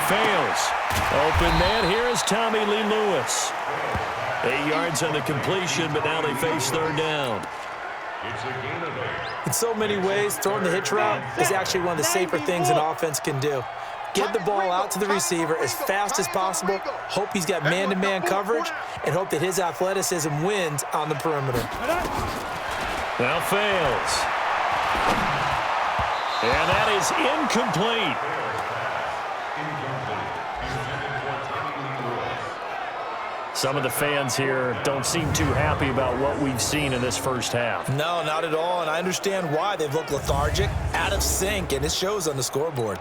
Fails. Open man here is Tommy Lee Lewis. 8 yards on the completion, but now they face 3rd down. In so many ways, throwing the hitch route is actually one of the safer things an offense can do. Get the ball out to the receiver as fast as possible, hope he's got man-to-man coverage, and hope that his athleticism wins on the perimeter. Now fails. And that is incomplete. Some of the fans here don't seem too happy about what we've seen in this first half. No, not at all, and I understand why. They've looked lethargic, out of sync, and it shows on the scoreboard.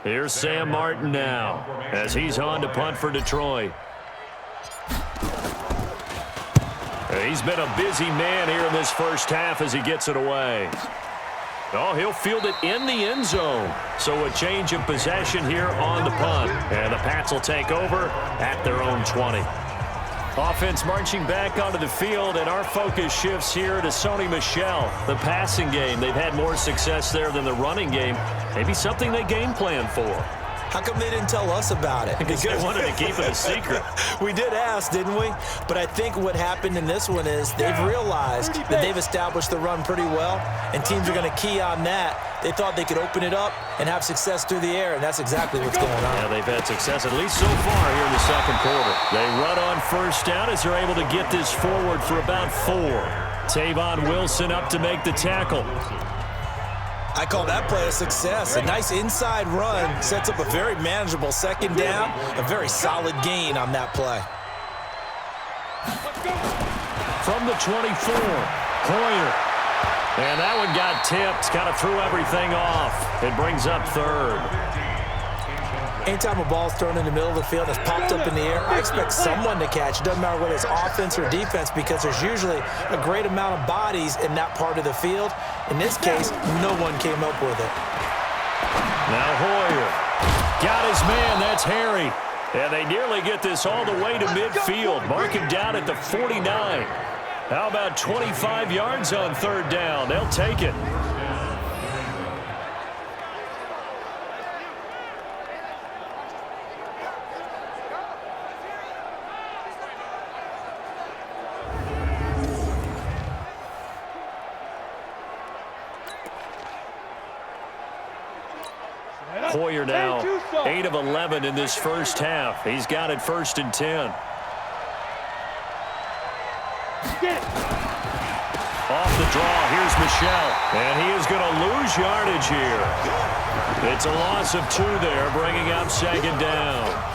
Here's Sam Martin now as he's on to punt for Detroit. He's been a busy man here in this first half as he gets it away. Oh, he'll field it in the end zone. So a change of possession here on the punt. And the Pats will take over at their own 20. Offense marching back onto the field, and our focus shifts here to Sony Michel. The passing game, they've had more success there than the running game. Maybe something they game plan for. How come they didn't tell us about it? Because they wanted to keep it a secret. We did ask, didn't we? But I think what happened in this one is they've realized that they've established the run pretty well, and teams are going to key on that. They thought they could open it up and have success through the air, and that's exactly what's going on. Yeah, they've had success, at least so far here in the second quarter. They run on first down as they're able to get this forward for about 4. Tavon Wilson up to make the tackle. I call that play a success. A nice inside run sets up a very manageable 2nd down, a very solid gain on that play. From the 24, Hoyer. And that one got tipped, kind of threw everything off. It brings up 3rd. Anytime a ball's thrown in the middle of the field and it's popped up in the air, I expect someone to catch. It doesn't matter whether it's offense or defense, because there's usually a great amount of bodies in that part of the field. In this case, no one came up with it. Now Hoyer got his man. That's Harry. And they nearly get this all the way to midfield. Mark him down at the 49. How about 25 yards on 3rd down? They'll take it. Hoyer now 8 of 11 in this first half. He's got it 1st and 10. Off the draw, here's Michel. And he is going to lose yardage here. It's a loss of 2 there, bringing up 2nd down.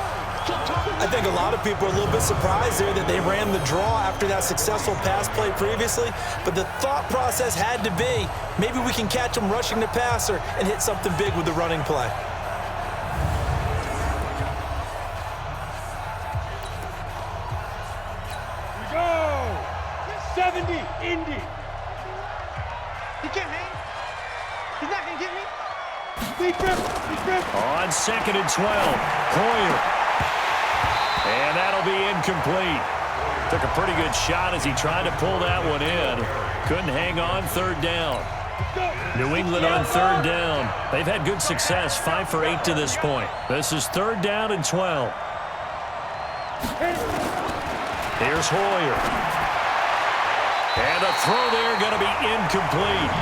I think a lot of people are a little bit surprised there that they ran the draw after that successful pass play previously, but the thought process had to be, maybe we can catch them rushing the passer and hit something big with the running play. We go! 70, Indy. He can't hang. He's not going to get me. Deep rip. On 2nd and 12, Hoyer. And that'll be incomplete. Took a pretty good shot as he tried to pull that one in. Couldn't hang on 3rd down. New England on 3rd down. They've had good success, 5 for 8 to this point. This is 3rd down and 12. Here's Hoyer. And a throw there going to be incomplete.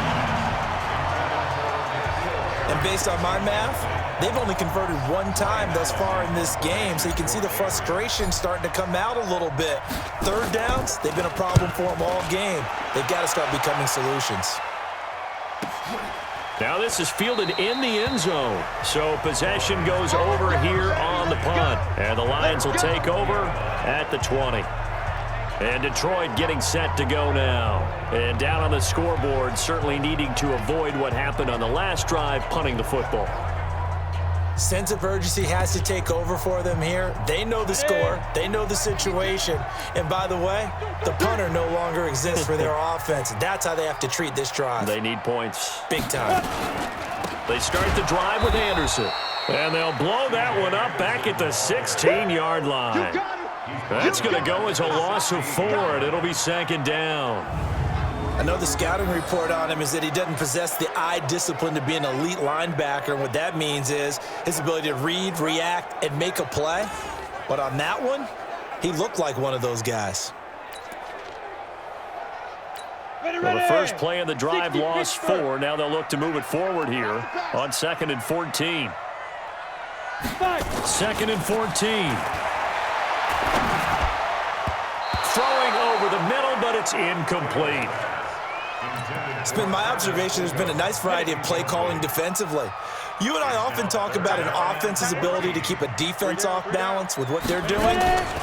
And based on my math, they've only converted 1 time thus far in this game, so you can see the frustration starting to come out a little bit. 3rd downs, they've been a problem for them all game. They've got to start becoming solutions. Now this is fielded in the end zone. So possession goes over here on the punt. And the Lions will take over at the 20. And Detroit getting set to go now. And down on the scoreboard, certainly needing to avoid what happened on the last drive, punting the football. Sense of urgency has to take over for them here. They know the score. They know the situation. And by the way, the punter no longer exists for their offense. That's how they have to treat this drive. They need points. Big time. They start the drive with Anderson. And they'll blow that one up back at the 16-yard line. That's going to go as a loss of 4, and it'll be 2nd down. I know the scouting report on him is that he doesn't possess the eye discipline to be an elite linebacker, and what that means is his ability to read, react, and make a play. But on that one, he looked like one of those guys. Well, the first play of the drive lost 4. Now they'll look to move it forward here on 2nd and 14. 2nd and 14. Throwing over the middle, but it's incomplete. It's been my observation there's been a nice variety of play calling defensively. You and I often talk about an offense's ability to keep a defense off balance with what they're doing.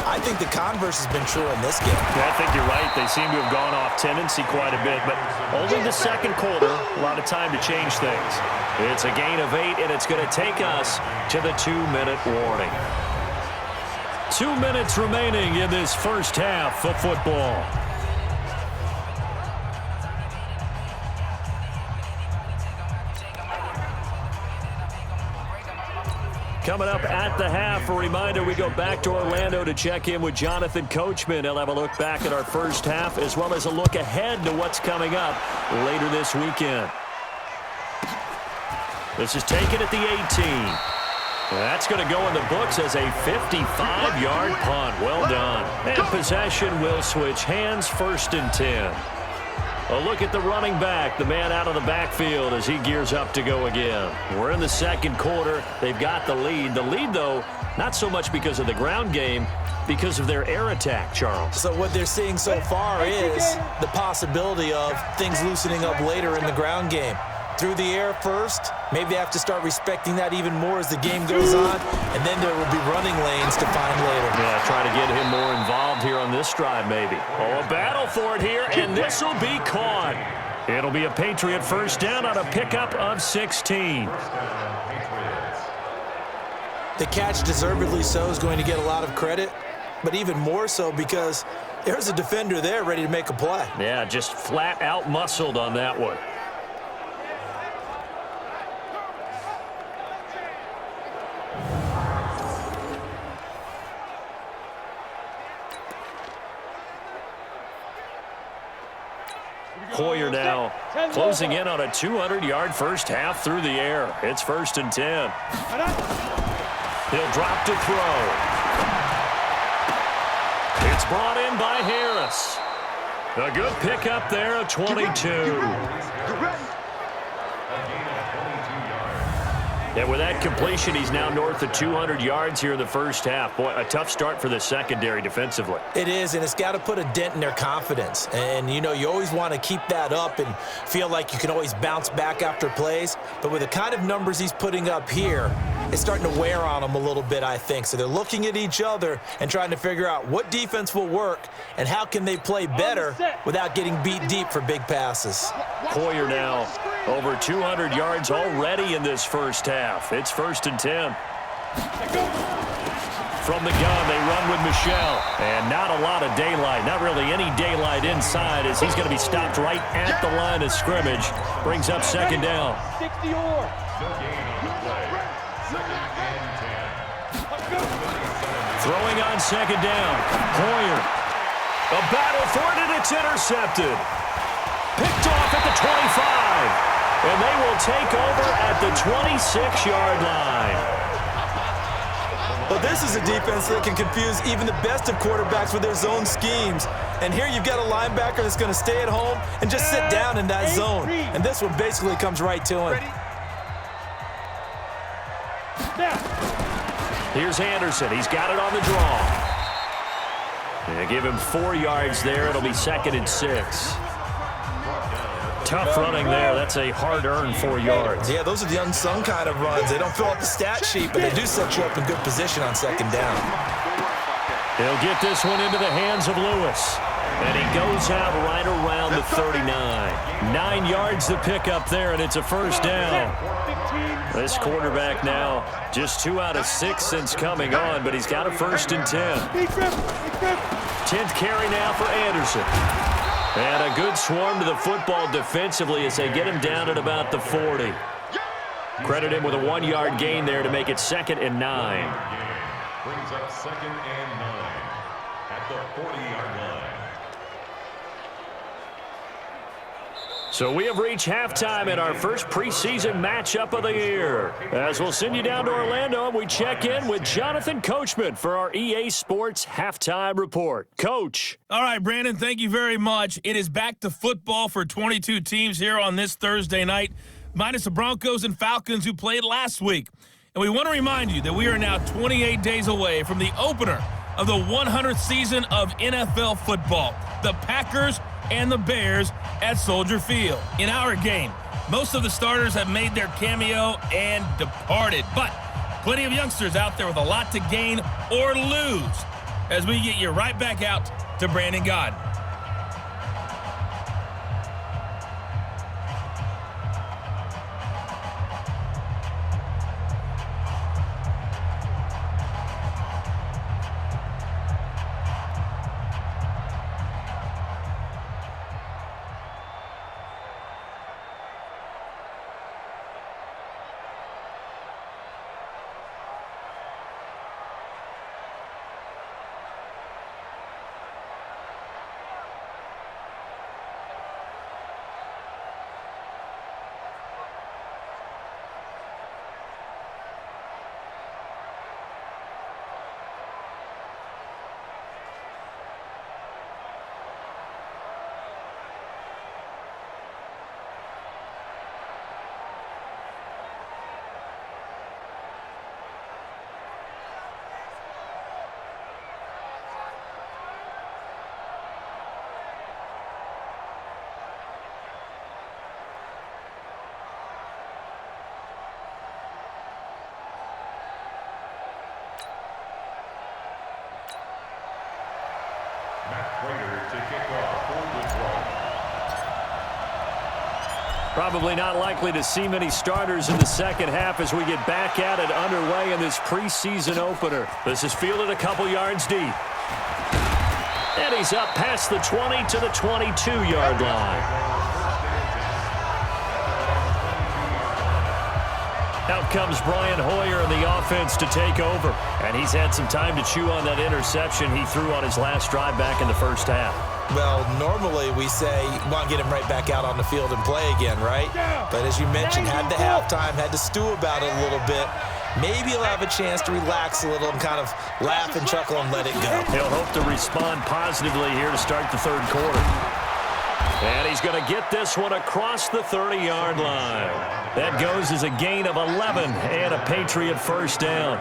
I think the converse has been true in this game. Yeah, I think you're right. They seem to have gone off tendency quite a bit, but only the second quarter, a lot of time to change things. It's a gain of 8, and it's going to take us to the 2-minute warning. 2 minutes remaining in this first half of football. Coming up at the half, a reminder, we go back to Orlando to check in with Jonathan Coachman. He'll have a look back at our first half as well as a look ahead to what's coming up later this weekend. This is taken at the 18. That's going to go in the books as a 55-yard punt. Well done. And possession will switch hands, 1st and 10. A look at the running back, the man out of the backfield as he gears up to go again. We're in the second quarter. They've got the lead. The lead, though, not so much because of the ground game, because of their air attack, Charles. So what they're seeing so far is the possibility of things loosening up later in the ground game. Through the air first, maybe they have to start respecting that even more as the game goes on, and then there will be running lanes to find later. Yeah, try to get him more involved here on this drive, maybe. Oh, a battle for it here, and this will be caught. It'll be a Patriot first down on a pickup of 16. The catch, deservedly so, is going to get a lot of credit, but even more so because there's a defender there ready to make a play. Yeah, just flat out muscled on that one. Hoyer now closing in on a 200-yard first half through the air. It's 1st and 10. He'll drop to throw. It's brought in by Harris. A good pickup there of 22. And with that completion, he's now north of 200 yards here in the first half. Boy, a tough start for the secondary defensively. It is, and it's got to put a dent in their confidence. And, you know, you always want to keep that up and feel like you can always bounce back after plays. But with the kind of numbers he's putting up here, it's starting to wear on them a little bit, I think. So they're looking at each other and trying to figure out what defense will work and how can they play better without getting beat deep for big passes. Hoyer now over 200 yards already in this first half. It's 1st and 10. From the gun, they run with Michel. And not a lot of daylight, not really any daylight inside as he's going to be stopped right at the line of scrimmage. Brings up 2nd down. Throwing on 2nd down. Hoyer. A battle for it, and it's intercepted. Picked off at the 25. And they will take over at the 26-yard line. Well, this is a defense that can confuse even the best of quarterbacks with their zone schemes. And here you've got a linebacker that's going to stay at home and just sit down in that zone. And this one basically comes right to him. Here's Anderson. He's got it on the draw. They give him 4 yards there. It'll be 2nd and 6. Tough running there. That's a hard-earned 4 yards. Yeah, those are the unsung kind of runs. They don't fill up the stat sheet, but they do set you up in good position on 2nd down. He'll get this one into the hands of Lewis. And he goes out right around the 39. 9 yards to pick up there, and it's a first down. This quarterback now just 2 out of 6 since coming on, but he's got a 1st and 10. 10th carry now for Anderson. And a good swarm to the football defensively as they get him down at about the 40. Credit him with a 1-yard gain there to make it 2nd and 9. Brings up 2nd and 9 at the 40-yard line. So we have reached halftime in our first preseason matchup of the year. As we'll send you down to Orlando, we check in with Jonathan Coachman for our EA Sports Halftime Report. Coach. All right, Brandon, thank you very much. It is back to football for 22 teams here on this Thursday night, minus the Broncos and Falcons who played last week. And we want to remind you that we are now 28 days away from the opener of the 100th season of NFL football. The Packers and the Bears at Soldier Field. In our game, most of the starters have made their cameo and departed, but plenty of youngsters out there with a lot to gain or lose as we get you right back out to Brandon God. Probably not likely to see many starters in the second half as we get back at it underway in this preseason opener. This is fielded a couple yards deep. And he's up past the 20 to the 22-yard line. Out comes Brian Hoyer in the offense to take over. And he's had some time to chew on that interception he threw on his last drive back in the first half. Well, normally we say, want to get him right back out on the field and play again, right? But as you mentioned, had the halftime, had to stew about it a little bit. Maybe he'll have a chance to relax a little and kind of laugh and chuckle and let it go. He'll hope to respond positively here to start the third quarter. And he's going to get this one across the 30-yard line. That goes as a gain of 11 and a Patriot first down.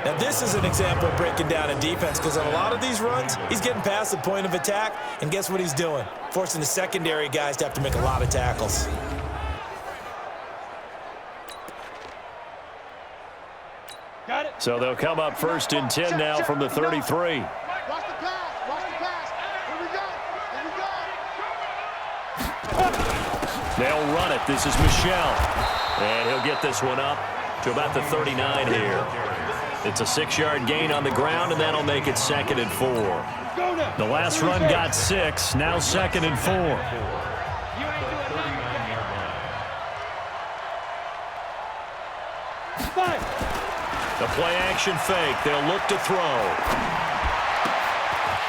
Now, this is an example of breaking down a defense because on a lot of these runs, he's getting past the point of attack, and guess what he's doing? Forcing the secondary guys to have to make a lot of tackles. Got it. So they'll come up first and 10 now from the 33. Watch the pass. Watch the pass. Here we go. They'll run it. This is Michel. And he'll get this one up to about the 39 here. It's a 6-yard gain on the ground, and that'll make it 2nd and 4. The last run got 6, now 2nd and 4. The play-action fake. They'll look to throw.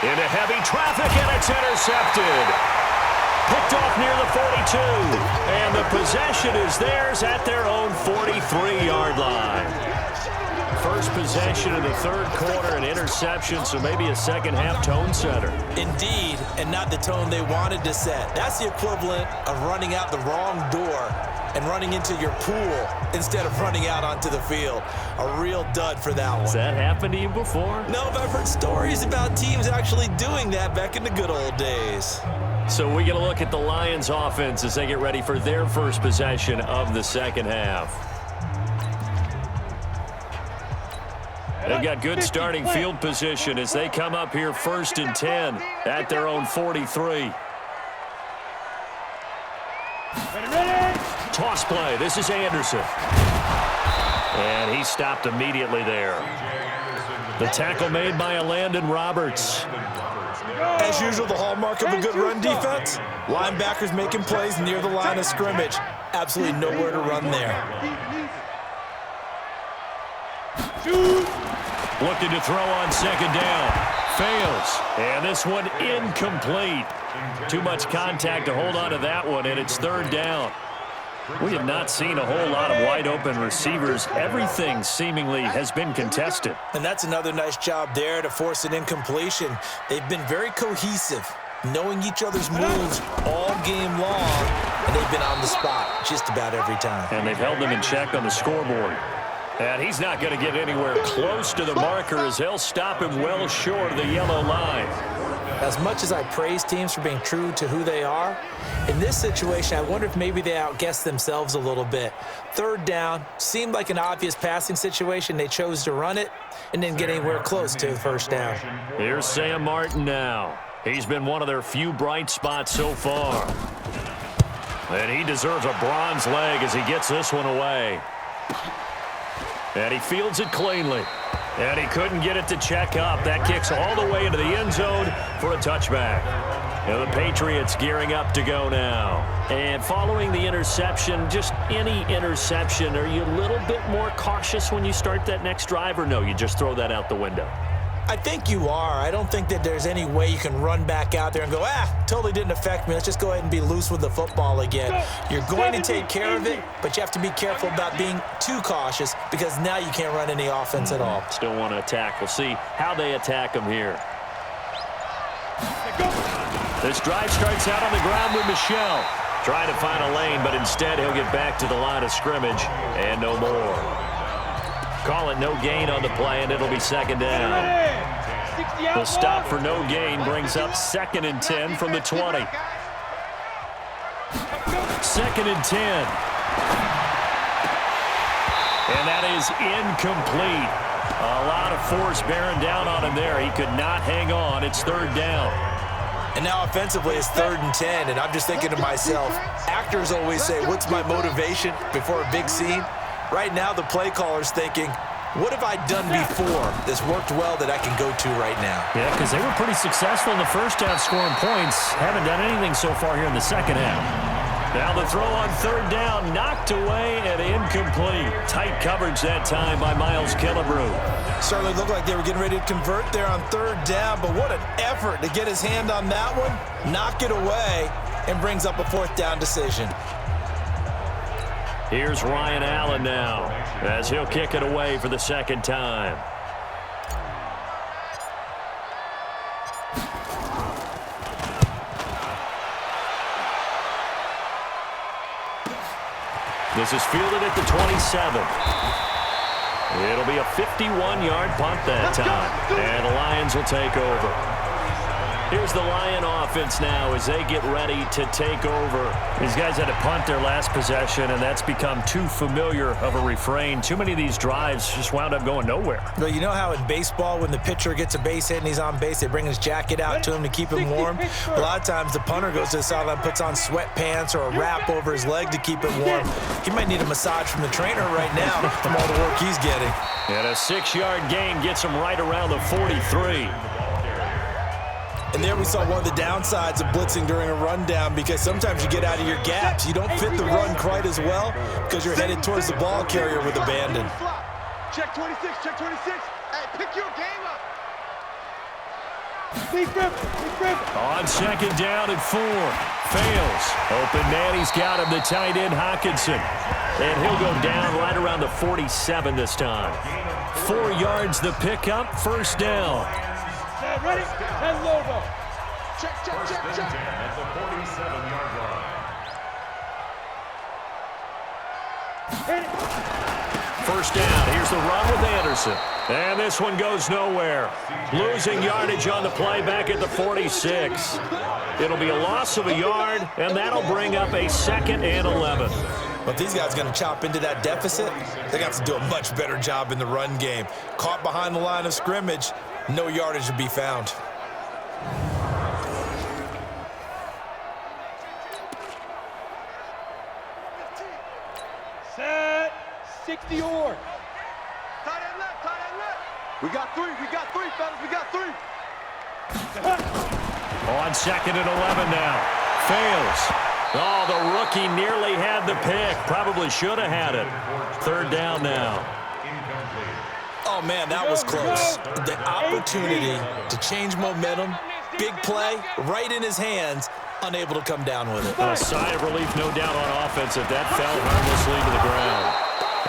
Into heavy traffic, and it's intercepted. Picked off near the 42. And the possession is theirs at their own 43-yard line. First possession of the third quarter, an interception, so maybe a second-half tone setter. Indeed, and not the tone they wanted to set. That's the equivalent of running out the wrong door and running into your pool instead of running out onto the field. A real dud for that one. Has that happened to you before? No, but I've heard stories about teams actually doing that back in the good old days. So we get a look at the Lions offense as they get ready for their first possession of the second half. They've got good starting field position as they come up here 1st and 10 at their own 43. Toss play. This is Anderson. And he stopped immediately there. The tackle made by Landon Roberts. As usual, the hallmark of a good run defense, linebackers making plays near the line of scrimmage. Absolutely nowhere to run there. Looking to throw on 2nd down. Fails. And this one incomplete. Too much contact to hold on to that one, and it's third down. We have not seen a whole lot of wide-open receivers. Everything seemingly has been contested. And that's another nice job there to force an incompletion. They've been very cohesive, knowing each other's moves all game long, and they've been on the spot just about every time. And they've held them in check on the scoreboard. And he's not going to get anywhere close to the marker as they'll stop him well short of the yellow line. As much as I praise teams for being true to who they are, in this situation, I wonder if maybe they outguessed themselves a little bit. Third down seemed like an obvious passing situation. They chose to run it and didn't get anywhere close to the first down. Here's Sam Martin now. He's been one of their few bright spots so far. And he deserves a bronze leg as he gets this one away. And he fields it cleanly. And he couldn't get it to check up. That kicks all the way into the end zone for a touchback. And the Patriots gearing up to go now. And following the interception, just any interception, are you a little bit more cautious when you start that next drive, or no, you just throw that out the window? I think you are. I don't think that there's any way you can run back out there and go, totally didn't affect me. Let's just go ahead and be loose with the football again. You're going to take care of it, but you have to be careful about being too cautious because now you can't run any offense at all. Still want to attack. We'll see how they attack him here. This drive starts out on the ground with Michel. Trying to find a lane, but instead he'll get back to the line of scrimmage and no more. Call it no gain on the play, and it'll be second down. The stop for no gain brings up 2nd and 10 from the 20. 2nd and 10. And that is incomplete. A lot of force bearing down on him there. He could not hang on. It's third down. And now offensively it's 3rd and 10, and I'm just thinking to myself, actors always say, what's my motivation before a big scene? Right now the play caller's thinking, what have I done before that's worked well that I can go to right now? Yeah, because they were pretty successful in the first half scoring points. Haven't done anything so far here in the second half. Now the throw on third down, knocked away and incomplete. Tight coverage that time by Miles Killebrew. Certainly looked like they were getting ready to convert there on third down, but what an effort to get his hand on that one, knock it away, and brings up a 4th down decision. Here's Ryan Allen now as he'll kick it away for the 2nd time. This is fielded at the 27. It'll be a 51-yard punt that time, and the Lions will take over. Here's the Lion offense now as they get ready to take over. These guys had to punt their last possession, and that's become too familiar of a refrain. Too many of these drives just wound up going nowhere. Well, you know how in baseball when the pitcher gets a base hit and he's on base, they bring his jacket out to him to keep him warm? A lot of times the punter goes to the sideline, puts on sweatpants or a wrap over his leg to keep it warm. He might need a massage from the trainer right now from all the work he's getting. And a 6-yard gain gets him right around the 43. And there we saw one of the downsides of blitzing during a rundown because sometimes you get out of your gaps. You don't fit the run quite as well because you're headed towards the ball carrier with abandon. Check 26, check 26. Hey, pick your game up. On 2nd down and 4. Fails. Open man, he's got him, the tight end Hockenson. And he'll go down right around the 47 this time. 4 yards the pickup, 1st down. Ready? And Lobo. Check. At the 47-yard line. First down. Here's the run with Anderson. And this one goes nowhere. Losing yardage on the play back at the 46. It'll be a loss of a yard, and that'll bring up a 2nd and 11. But these guys are going to chop into that deficit. They got to do a much better job in the run game. Caught behind the line of scrimmage, no yardage to be found. Set. 60 or. Tight end left. We got 3, fellas, we got 3. On 2nd and 11 now. Fails. Oh, the rookie nearly had the pick. Probably should have had it. 3rd down now. Oh, man, that was close. The opportunity to change momentum Big play, right in his hands, unable to come down with it. A sigh of relief, no doubt, on offense if that fell harmlessly to the ground.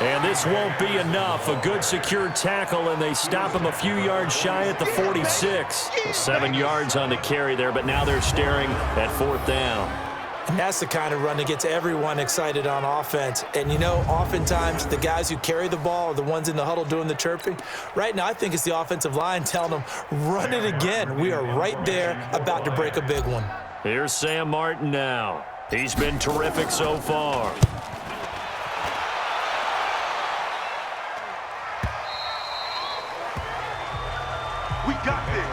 And this won't be enough. A good secure tackle, and they stop him a few yards shy at the 46. 7 yards on the carry there, but now they're staring at 4th down. And that's the kind of run that gets everyone excited on offense. And, you know, oftentimes the guys who carry the ball are the ones in the huddle doing the chirping. Right now, I think it's the offensive line telling them, run it again. We are right there about to break a big one. Here's Sam Martin now. He's been terrific so far. We got this.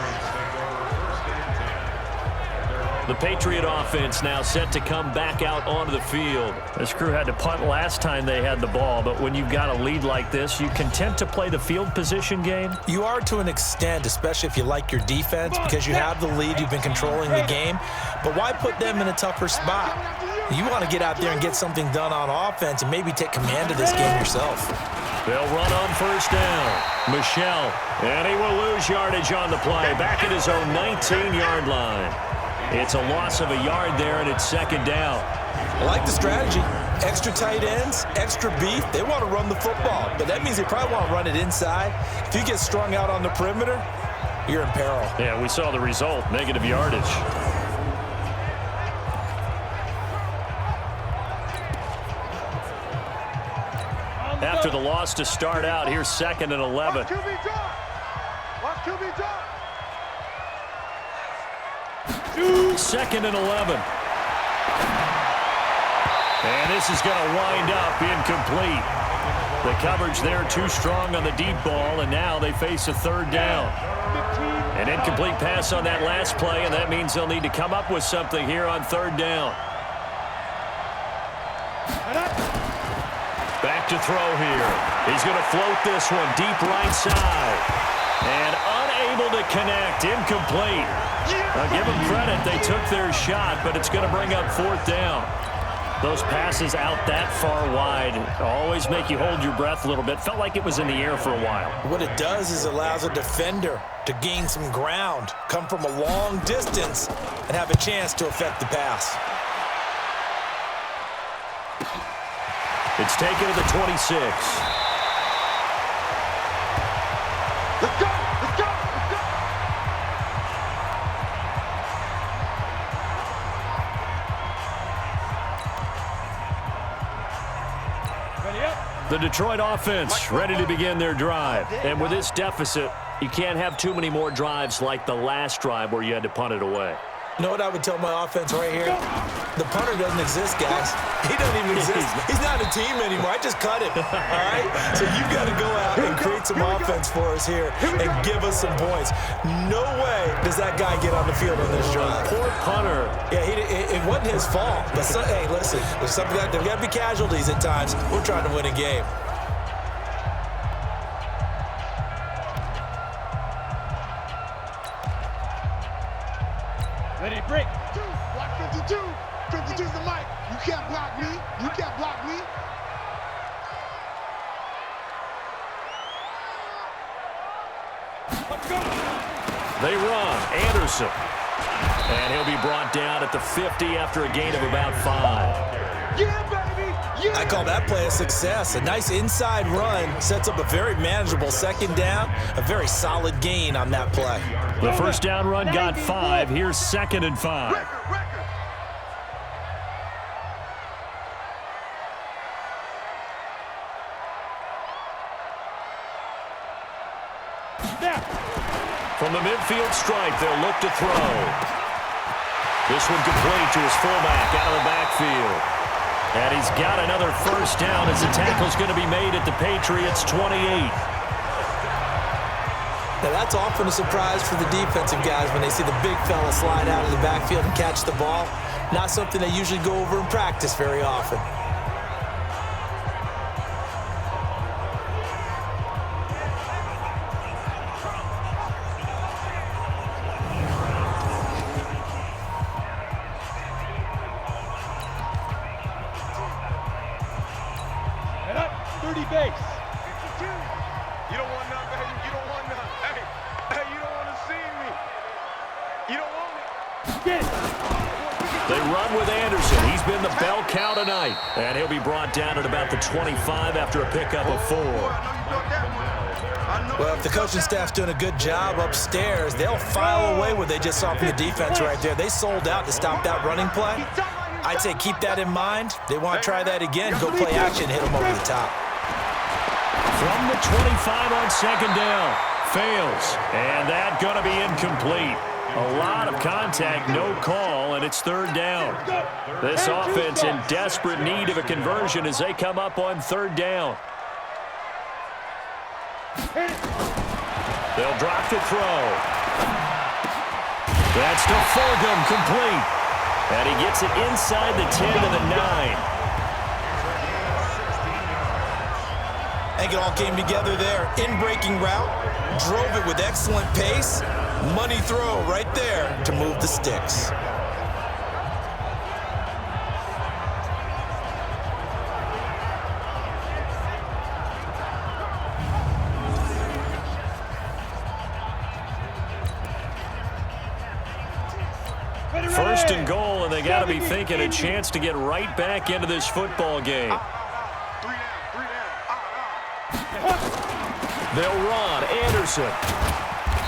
The Patriot offense now set to come back out onto the field. This crew had to punt last time they had the ball, but when you've got a lead like this, you content to play the field position game? You are to an extent, especially if you like your defense, because you have the lead, you've been controlling the game. But why put them in a tougher spot? You want to get out there and get something done on offense and maybe take command of this game yourself. They'll run on 1st down. Michelle, and he will lose yardage on the play, back at his own 19-yard line. It's a loss of a yard there, and it's 2nd down. I like the strategy. Extra tight ends, extra beef. They want to run the football, but that means they probably want to run it inside. If you get strung out on the perimeter, you're in peril. Yeah, we saw the result, negative yardage. After the loss to start out, here's 2nd and 11. Watch QB drop. Watch QB drop. 2nd and 11. And this is going to wind up incomplete. The coverage there too strong on the deep ball, and now they face a 3rd down. An incomplete pass on that last play, and that means they'll need to come up with something here on 3rd down. Back to throw here. He's going to float this one deep right side. And unable to connect, incomplete. Now give them credit, they took their shot, but it's going to bring up 4th down. Those passes out that far wide always make you hold your breath a little bit. Felt like it was in the air for a while. What it does is allows a defender to gain some ground, come from a long distance, and have a chance to affect the pass. It's taken to the 26. Let's go. Let's go. Let's go. Ready up. The Detroit offense ready to begin their drive. And with this deficit, you can't have too many more drives like the last drive where you had to punt it away. You know what I would tell my offense right here? The punter doesn't exist, guys. He doesn't even exist. He's not a team anymore. I just cut him, all right? So you've got to go out and create some offense for us here and give us some points. No way does that guy get on the field on this drive. Poor punter. Yeah, it wasn't his fault. But hey, listen, there's something there got to be casualties at times. We're trying to win a game. Ready, break. Block 52. 52's the mic. You can't block me. You can't block me. Let's go. They run. Anderson. And he'll be brought down at the 50 after a gain of about 5. Yeah, baby. Yeah. I call that play a success. A nice inside run sets up a very manageable 2nd down. A very solid gain on that play. The first down run got 5. Here's 2nd and 5. Record. Snap. From the midfield stripe, they'll look to throw. This one complete to his fullback out of the backfield. And he's got another first down as the tackle's going to be made at the Patriots' 28. Now that's often a surprise for the defensive guys when they see the big fella slide out of the backfield and catch the ball. Not something they usually go over in practice very often. Head up. 30 base. You don't want none, baby. You don't want none. Hey, you don't want to see me. You don't want night. And he'll be brought down at about the 25 after a pickup of 4. Well, if the coaching staff's doing a good job upstairs, they'll file away what they just saw from the defense right there. They sold out to stop that running play. I'd say keep that in mind. They want to try that again. Go play action, hit them over the top. From the 25 on second down. Fails. And that's going to be incomplete. A lot of contact, no call, and it's third down. This offense in desperate need of a conversion as they come up on third down. They'll drop to throw. That's to Fulgham, complete. And he gets it inside the 10 to the 9. I think it all came together there. In-breaking route, drove it with excellent pace. Money throw right there to move the sticks. First and goal, and they got to be thinking a chance to get right back into this football game. They'll run. Anderson.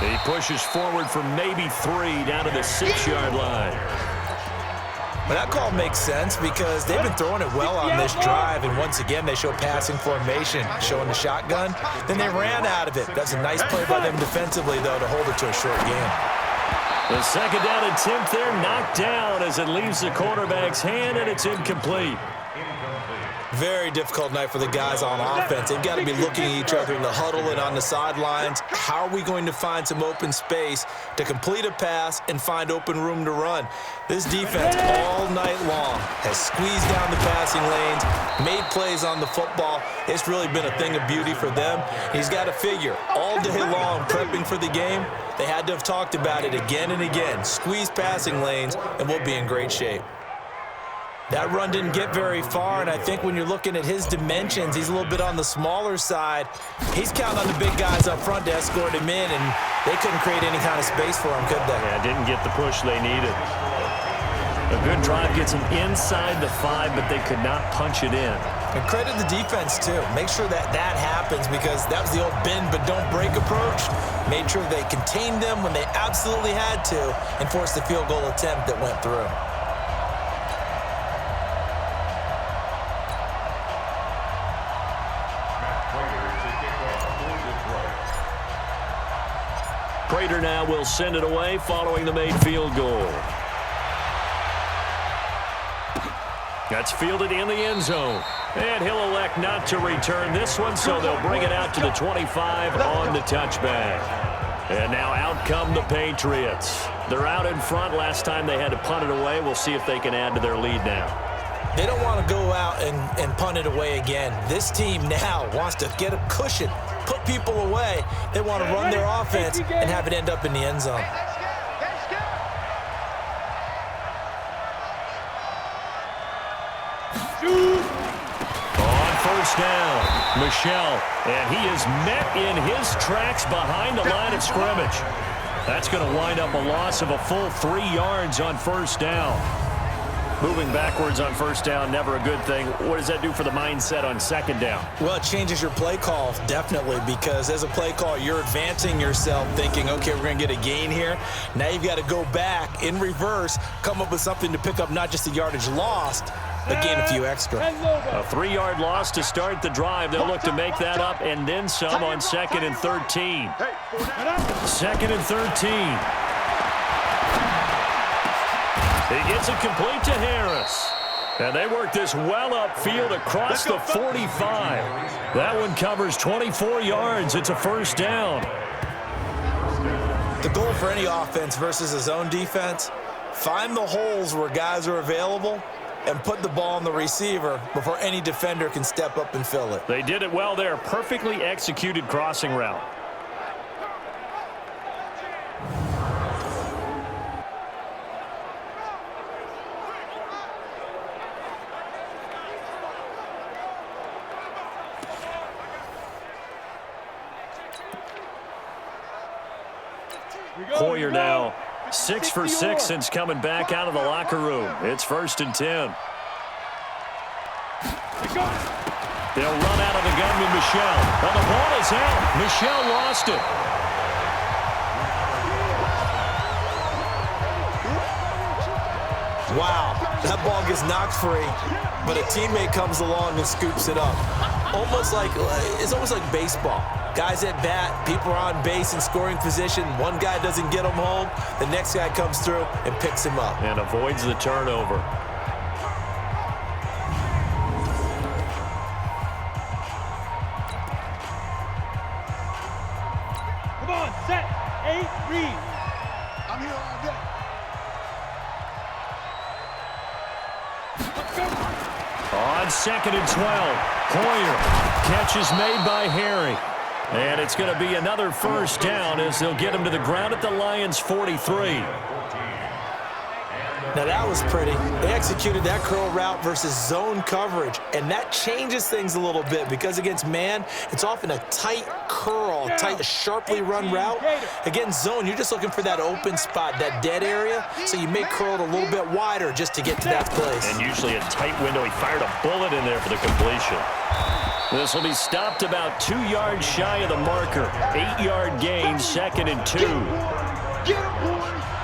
He pushes forward for maybe 3 down to the 6-yard line. But that call makes sense because they've been throwing it well on this drive, and once again they show passing formation, showing the shotgun. Then they ran out of it. That's a nice play by them defensively, though, to hold it to a short game. The second down attempt there knocked down as it leaves the quarterback's hand, and it's incomplete. Very difficult night for the guys on offense. They've got to be looking at each other in the huddle and on the sidelines. How are we going to find some open space to complete a pass and find open room to run? This defense all night long has squeezed down the passing lanes, made plays on the football. It's really been a thing of beauty for them. He's got to figure all day long prepping for the game. They had to have talked about it again and again. Squeeze passing lanes, and we'll be in great shape. That run didn't get very far, and I think when you're looking at his dimensions, he's a little bit on the smaller side. He's counting on the big guys up front to escort him in, and they couldn't create any kind of space for him, could they? Yeah, didn't get the push they needed. A good drive gets him inside the 5, but they could not punch it in. And credit the defense, too. Make sure that happens because that was the old bend but don't break approach. Made sure they contained them when they absolutely had to and forced the field goal attempt that went through. Prater now will send it away following the made field goal. That's fielded in the end zone. And he'll elect not to return this one, so they'll bring it out to the 25 on the touchback. And now out come the Patriots. They're out in front. Last time they had to punt it away. We'll see if they can add to their lead now. They don't want to go out and punt it away again. This team now wants to get a cushion, put people away. They want to run their offense and have it end up in the end zone. On first down, Michel, and he is met in his tracks behind the line of scrimmage. That's going to wind up a loss of a full 3 yards on first down. Moving backwards on first down, never a good thing. What does that do for the mindset on second down? Well, it changes your play call, definitely, because as a play call, you're advancing yourself thinking, okay, we're going to get a gain here. Now you've got to go back in reverse, come up with something to pick up not just the yardage lost, but gain a few extra. A 3-yard loss to start the drive. They'll look to make that up and then some on 2nd and 13. 2nd and 13. He gets it complete to Harris. And they work this well upfield across the 45. That one covers 24 yards. It's a first down. The goal for any offense versus his own defense, find the holes where guys are available and put the ball on the receiver before any defender can step up and fill it. They did it well there. Perfectly executed crossing route. Hoyer now 6 for 6 since coming back out of the locker room. It's 1st and 10. They'll run out of the gun with Michel. Well, the ball is out. Michel lost it. Wow, that ball gets knocked free, but a teammate comes along and scoops it up. It's almost like baseball. Guys at bat, people are on base in scoring position. One guy doesn't get him home. The next guy comes through and picks him up. And avoids the turnover. Come on, set, 8, read. I'm here all day. On 2nd and 12, Hoyer. Catch is made by Harry. And it's going to be another first down as they'll get him to the ground at the Lions' 43. Now that was pretty. They executed that curl route versus zone coverage, and that changes things a little bit because against man, it's often a tight curl, tight, sharply run route. Against zone, you're just looking for that open spot, that dead area, so you may curl it a little bit wider just to get to that place. And usually a tight window. He fired a bullet in there for the completion. This will be stopped about 2 yards shy of the marker. 8-yard gain, 2nd and 2.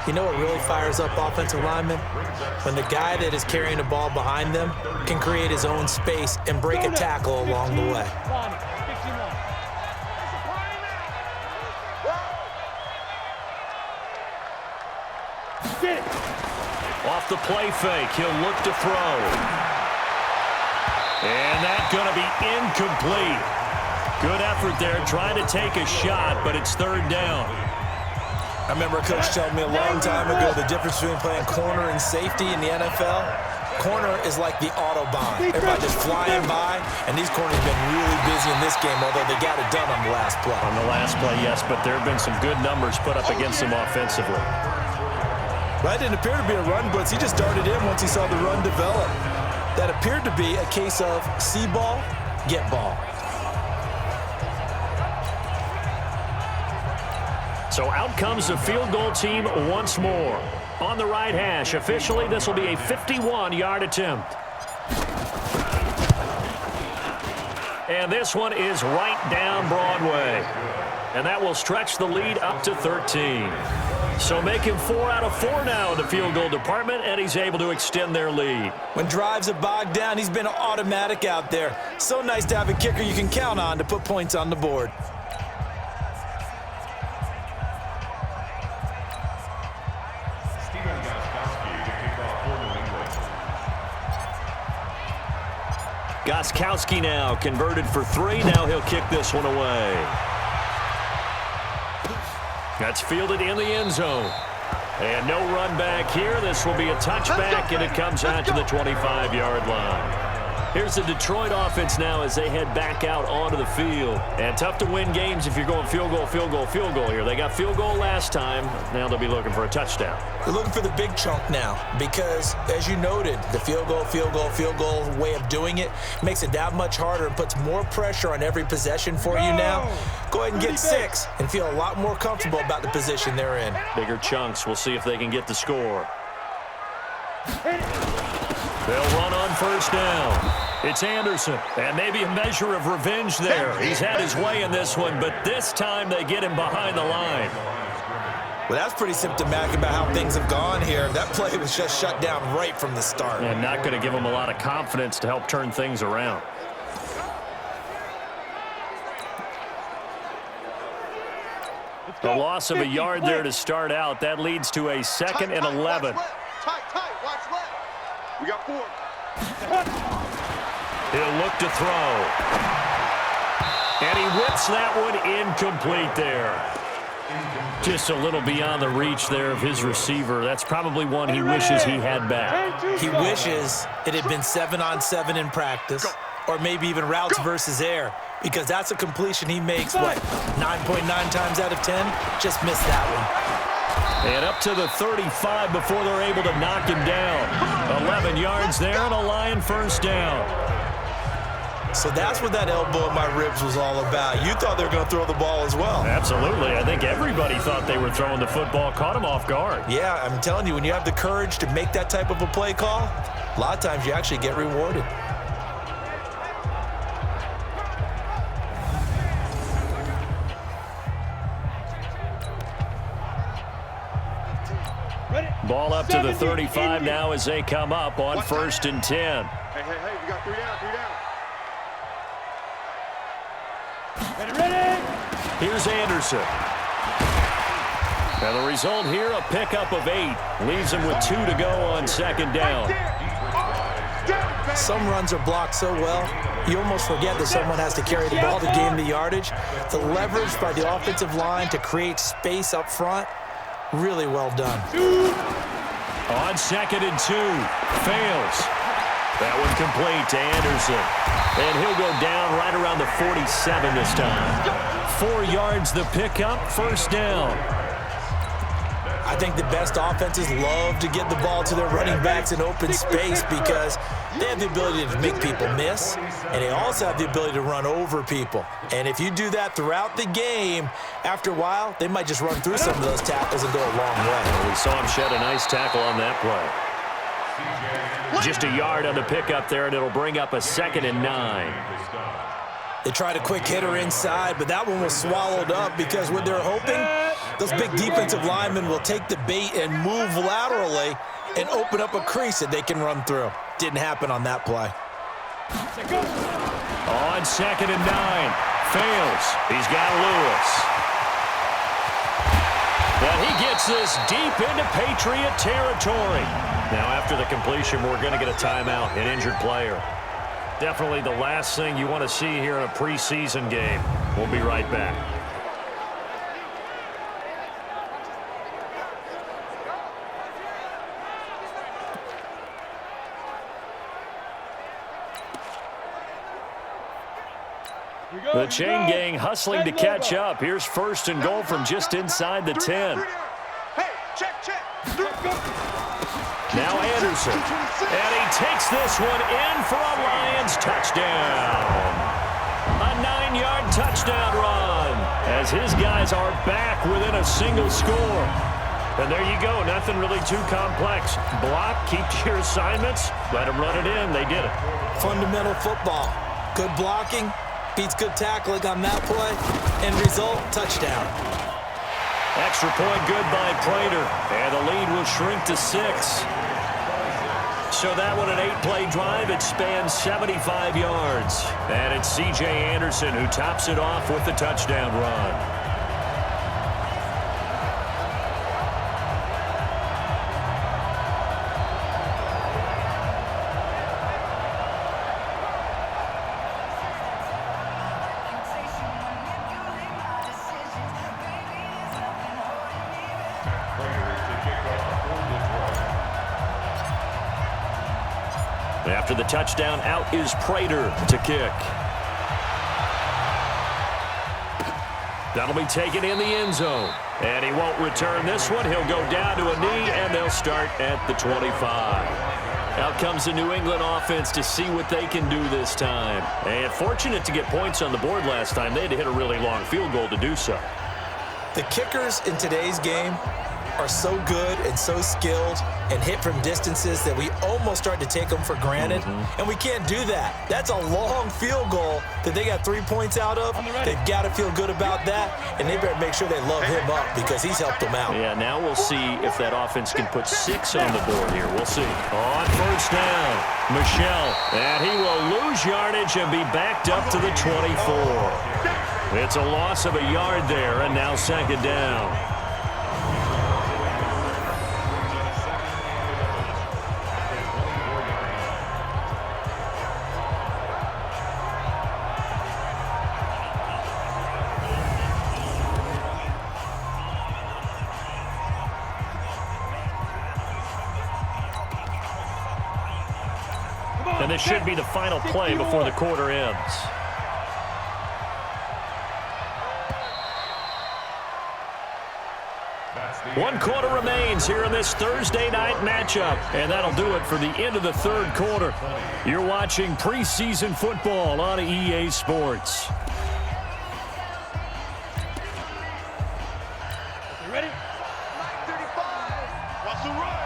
You know what really fires up offensive linemen? When the guy that is carrying the ball behind them can create his own space and break a tackle along the way. Off the play fake, he'll look to throw. And that's going to be incomplete. Good effort there, trying to take a shot, but it's 3rd down. I remember a coach telling me a long time ago the difference between playing corner and safety in the NFL. Corner is like the Autobahn. Everybody just flying by, and these corners have been really busy in this game, although they got it done on the last play. On the last play, yes, but there have been some good numbers put up against them offensively. That didn't appear to be a run blitz. He just darted in once he saw the run develop. That appeared to be a case of see ball, get ball. So out comes the field goal team once more. On the right hash, officially, this will be a 51-yard attempt. And this one is right down Broadway. And that will stretch the lead up to 13. So making 4 out of 4 now in the field goal department, and he's able to extend their lead. When drives are bogged down, he's been automatic out there. So nice to have a kicker you can count on to put points on the board. Gostkowski now converted for 3. Now he'll kick this one away. That's fielded in the end zone. And no run back here. This will be a touchback, and it comes out to the 25-yard line. Here's the Detroit offense now as they head back out onto the field. And tough to win games if you're going field goal, field goal, field goal here. They got field goal last time. Now they'll be looking for a touchdown. They're looking for the big chunk now because, as you noted, the field goal way of doing it makes it that much harder and puts more pressure on every possession for you now. Go ahead and get 6 and feel a lot more comfortable about the position they're in. Bigger chunks. We'll see if they can get the score. They'll run on first down. It's Anderson, and maybe a measure of revenge there. He's had his way in this one, but this time they get him behind the line. Well, that's pretty symptomatic about how things have gone here. That play was just shut down right from the start. And not going to give him a lot of confidence to help turn things around. The loss of a yard there to start out. That leads to a 2nd and 11. Tight, watch left. We got 4. He'll look to throw. And he whips that one incomplete there. Just a little beyond the reach there of his receiver. That's probably one he wishes he had back. He wishes it had been 7-on-7 in practice, or maybe even routes versus air, because that's a completion he makes, 9.9 times out of 10? Just missed that one. And up to the 35 before they're able to knock him down. 11 yards there and a Lion first down. So that's what that elbow in my ribs was all about. You thought they were going to throw the ball as well. Absolutely. I think everybody thought they were throwing the football, caught him off guard. Yeah, I'm telling you, when you have the courage to make that type of a play call, a lot of times you actually get rewarded. Ball up to the 35 now as they come up on 1st and 10. Hey, we got 3 down, 3 down. Ready? Here's Anderson. And the result here, a pickup of 8. Leaves him with 2 to go on 2nd down. Some runs are blocked so well, you almost forget that someone has to carry the ball to gain the yardage. The leverage by the offensive line to create space up front, really well done. On 2nd and 2, fails. That one complete to Anderson. And he'll go down right around the 47 this time. 4 yards the pickup, 1st down. I think the best offenses love to get the ball to their running backs in open space because they have the ability to make people miss, and they also have the ability to run over people. And if you do that throughout the game, after a while, they might just run through some of those tackles and go a long way. We saw him shed a nice tackle on that play. Just a yard on the pickup there, and it'll bring up a 2nd and 9. They tried a quick hitter inside, but that one was swallowed up because what they're hoping, those big defensive linemen will take the bait and move laterally and open up a crease that they can run through. Didn't happen on that play. On 2nd and 9. Fails. He's got Lewis. But he gets this deep into Patriot territory. Now, after the completion, we're going to get a timeout, an injured player. Definitely the last thing you want to see here in a preseason game. We'll be right back. The chain gang hustling to catch up. Here's 1st and goal from just inside the 10. Hey, check. Now Anderson. And he takes this one in for a Lions touchdown. A 9-yard touchdown run as his guys are back within a single score. And there you go. Nothing really too complex. Block, keep to your assignments, let them run it in. They did it. Fundamental football. Good blocking. Beats good tackling on that play. End result, touchdown. Extra point good by Prater. And the lead will shrink to 6. So that one, an 8-play drive. It spans 75 yards. And it's C.J. Anderson who tops it off with the touchdown run. After the touchdown, out is Prater to kick. That'll be taken in the end zone. And he won't return this one. He'll go down to a knee, and they'll start at the 25. Out comes the New England offense to see what they can do this time. And fortunate to get points on the board last time. They had to hit a really long field goal to do so. The kickers in today's game are so good and so skilled and hit from distances that we almost start to take them for granted. And we can't do that. That's a long field goal that they got 3 points out of. They've got to feel good about that, and they better make sure they love him up because he's helped them out. Yeah, now we'll see if that offense can put 6 on the board here. We'll see. On 1st down, Michel. And he will lose yardage and be backed up to the 24. It's a loss of a yard there, and now 2nd down. And this should be the final play before the quarter ends. One quarter remains here in this Thursday night matchup. And that'll do it for the end of the 3rd quarter. You're watching preseason football on EA Sports. You ready? 35. Watch the run.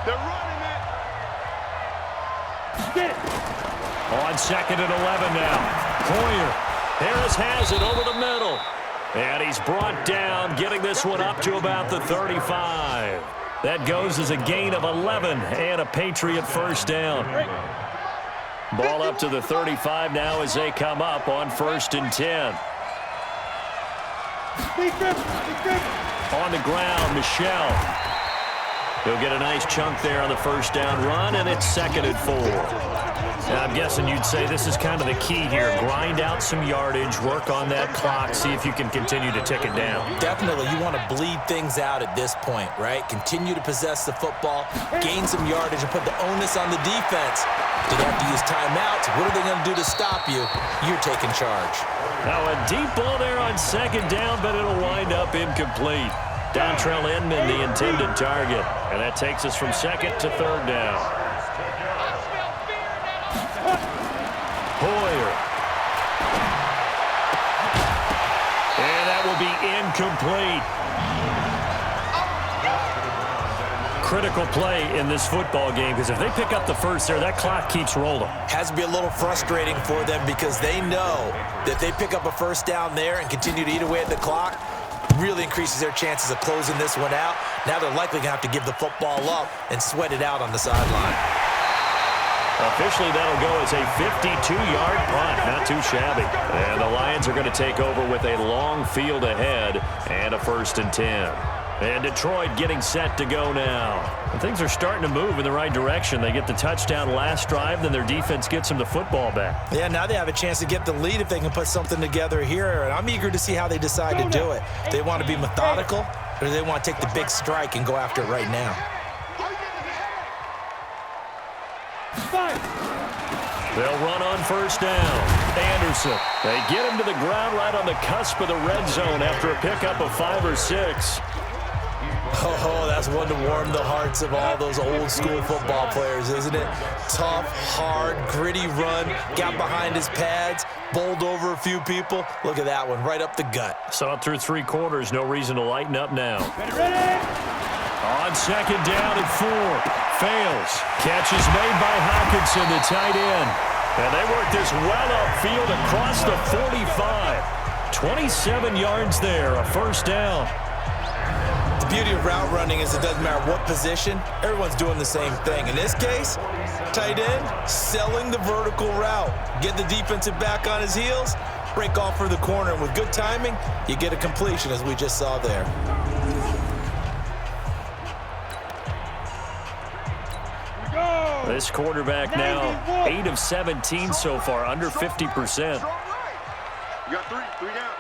They're running it. Get it. On 2nd and 11 now. Poyer. Harris has it over the middle. And he's brought down, getting this one up to about the 35. That goes as a gain of 11 and a Patriot first down. Ball up to the 35 now as they come up on 1st and 10. On the ground, Michel. He'll get a nice chunk there on the first down run, and it's 2nd and 4. Now, I'm guessing you'd say this is kind of the key here. Grind out some yardage, work on that clock, see if you can continue to tick it down. Definitely. You want to bleed things out at this point, right? Continue to possess the football, gain some yardage, and put the onus on the defense. Do they have to use timeouts? What are they going to do to stop you? You're taking charge. Now, a deep ball there on 2nd down, but it'll wind up incomplete. Dontrell Inman, the intended target. And that takes us from 2nd to 3rd down. Hoyer. And that will be incomplete. Critical play in this football game, because if they pick up the first there, that clock keeps rolling. Has to be a little frustrating for them because they know that they pick up a first down there and continue to eat away at the clock, really increases their chances of closing this one out. Now they're likely going to have to give the football up and sweat it out on the sideline. Officially, that'll go as a 52-yard punt. Not too shabby. And the Lions are going to take over with a long field ahead and a 1st and 10. And Detroit getting set to go now. And things are starting to move in the right direction. They get the touchdown last drive, then their defense gets them the football back. Yeah, now they have a chance to get the lead if they can put something together here. And I'm eager to see how they decide to do it. They want to be methodical, or do they want to take the big strike and go after it right now? They'll run on 1st down. Anderson. They get him to the ground right on the cusp of the red zone after a pickup of 5 or 6. Oh, that's one to warm the hearts of all those old-school football players, isn't it? Tough, hard, gritty run, got behind his pads, bowled over a few people. Look at that one, right up the gut. Saw it through 3 quarters, no reason to lighten up now. On 2nd down and 4. Fails. Catch is made by Hawkinson, the tight end. And they work this well upfield across the 45. 27 yards there, a first down. The beauty of route running is it doesn't matter what position, everyone's doing the same thing. In this case, tight end, selling the vertical route. Get the defensive back on his heels, break off for the corner. And with good timing, you get a completion, as we just saw there. This quarterback now 8 of 17 so far, under 50%. You got 3 down.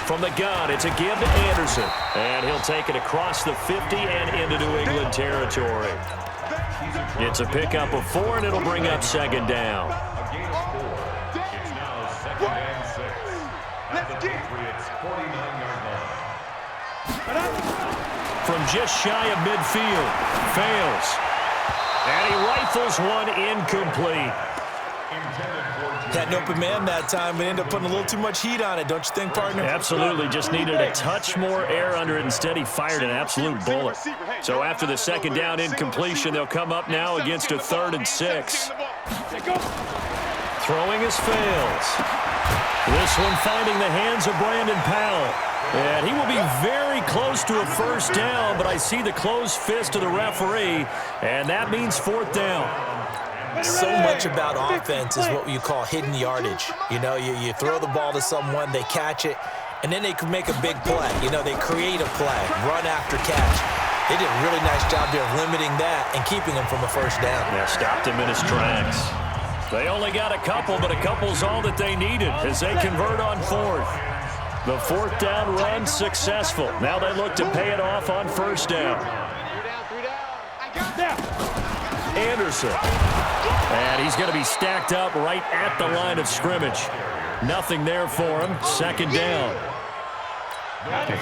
From the gun, it's a give to Anderson. And he'll take it across the 50 and into New England territory. It's a pickup of 4, and it'll bring up 2nd down. It's now 2nd and 6 at the Patriots' 49-yard line. From just shy of midfield, fails. And he rifles one incomplete. Had an open man that time, but ended up putting a little too much heat on it, don't you think, partner? Absolutely. Just needed a touch more air under it. Instead, he fired an absolute bullet. So after the 2nd down incompletion, they'll come up now against a 3rd and 6. Throwing is fails. This one finding the hands of Brandon Powell. And he will be very close to a first down, but I see the closed fist of the referee, and that means 4th down. So much about offense is what you call hidden yardage. You know, you throw the ball to someone, they catch it, and then they can make a big play. You know, they create a play, run after catch. They did a really nice job there of limiting that and keeping him from a first down. Yeah, stopped him in his tracks. They only got a couple, but a couple's all that they needed as they convert on 4th. The 4th down run successful. Now they look to pay it off on 1st down. Anderson. And he's going to be stacked up right at the line of scrimmage. Nothing there for him. 2nd down.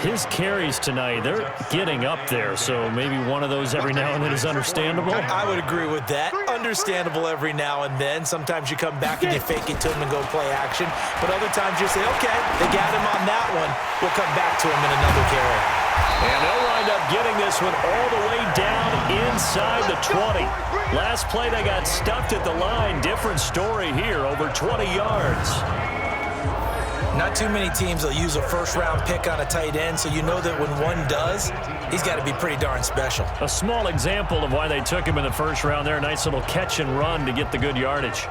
His carries tonight, they're getting up there, so maybe one of those every now and then is understandable. I would agree with that. Understandable every now and then. Sometimes you come back and you fake it to him and go play action. But other times you say, okay, they got him on that one. We'll come back to him in another carry. And they'll wind up getting this one all the way down inside the 20. Last play, they got stuffed at the line. Different story here, over 20 yards. Not too many teams will use a first-round pick on a tight end, so you know that when one does, he's got to be pretty darn special. A small example of why they took him in the first round there. Nice little catch and run to get the good yardage.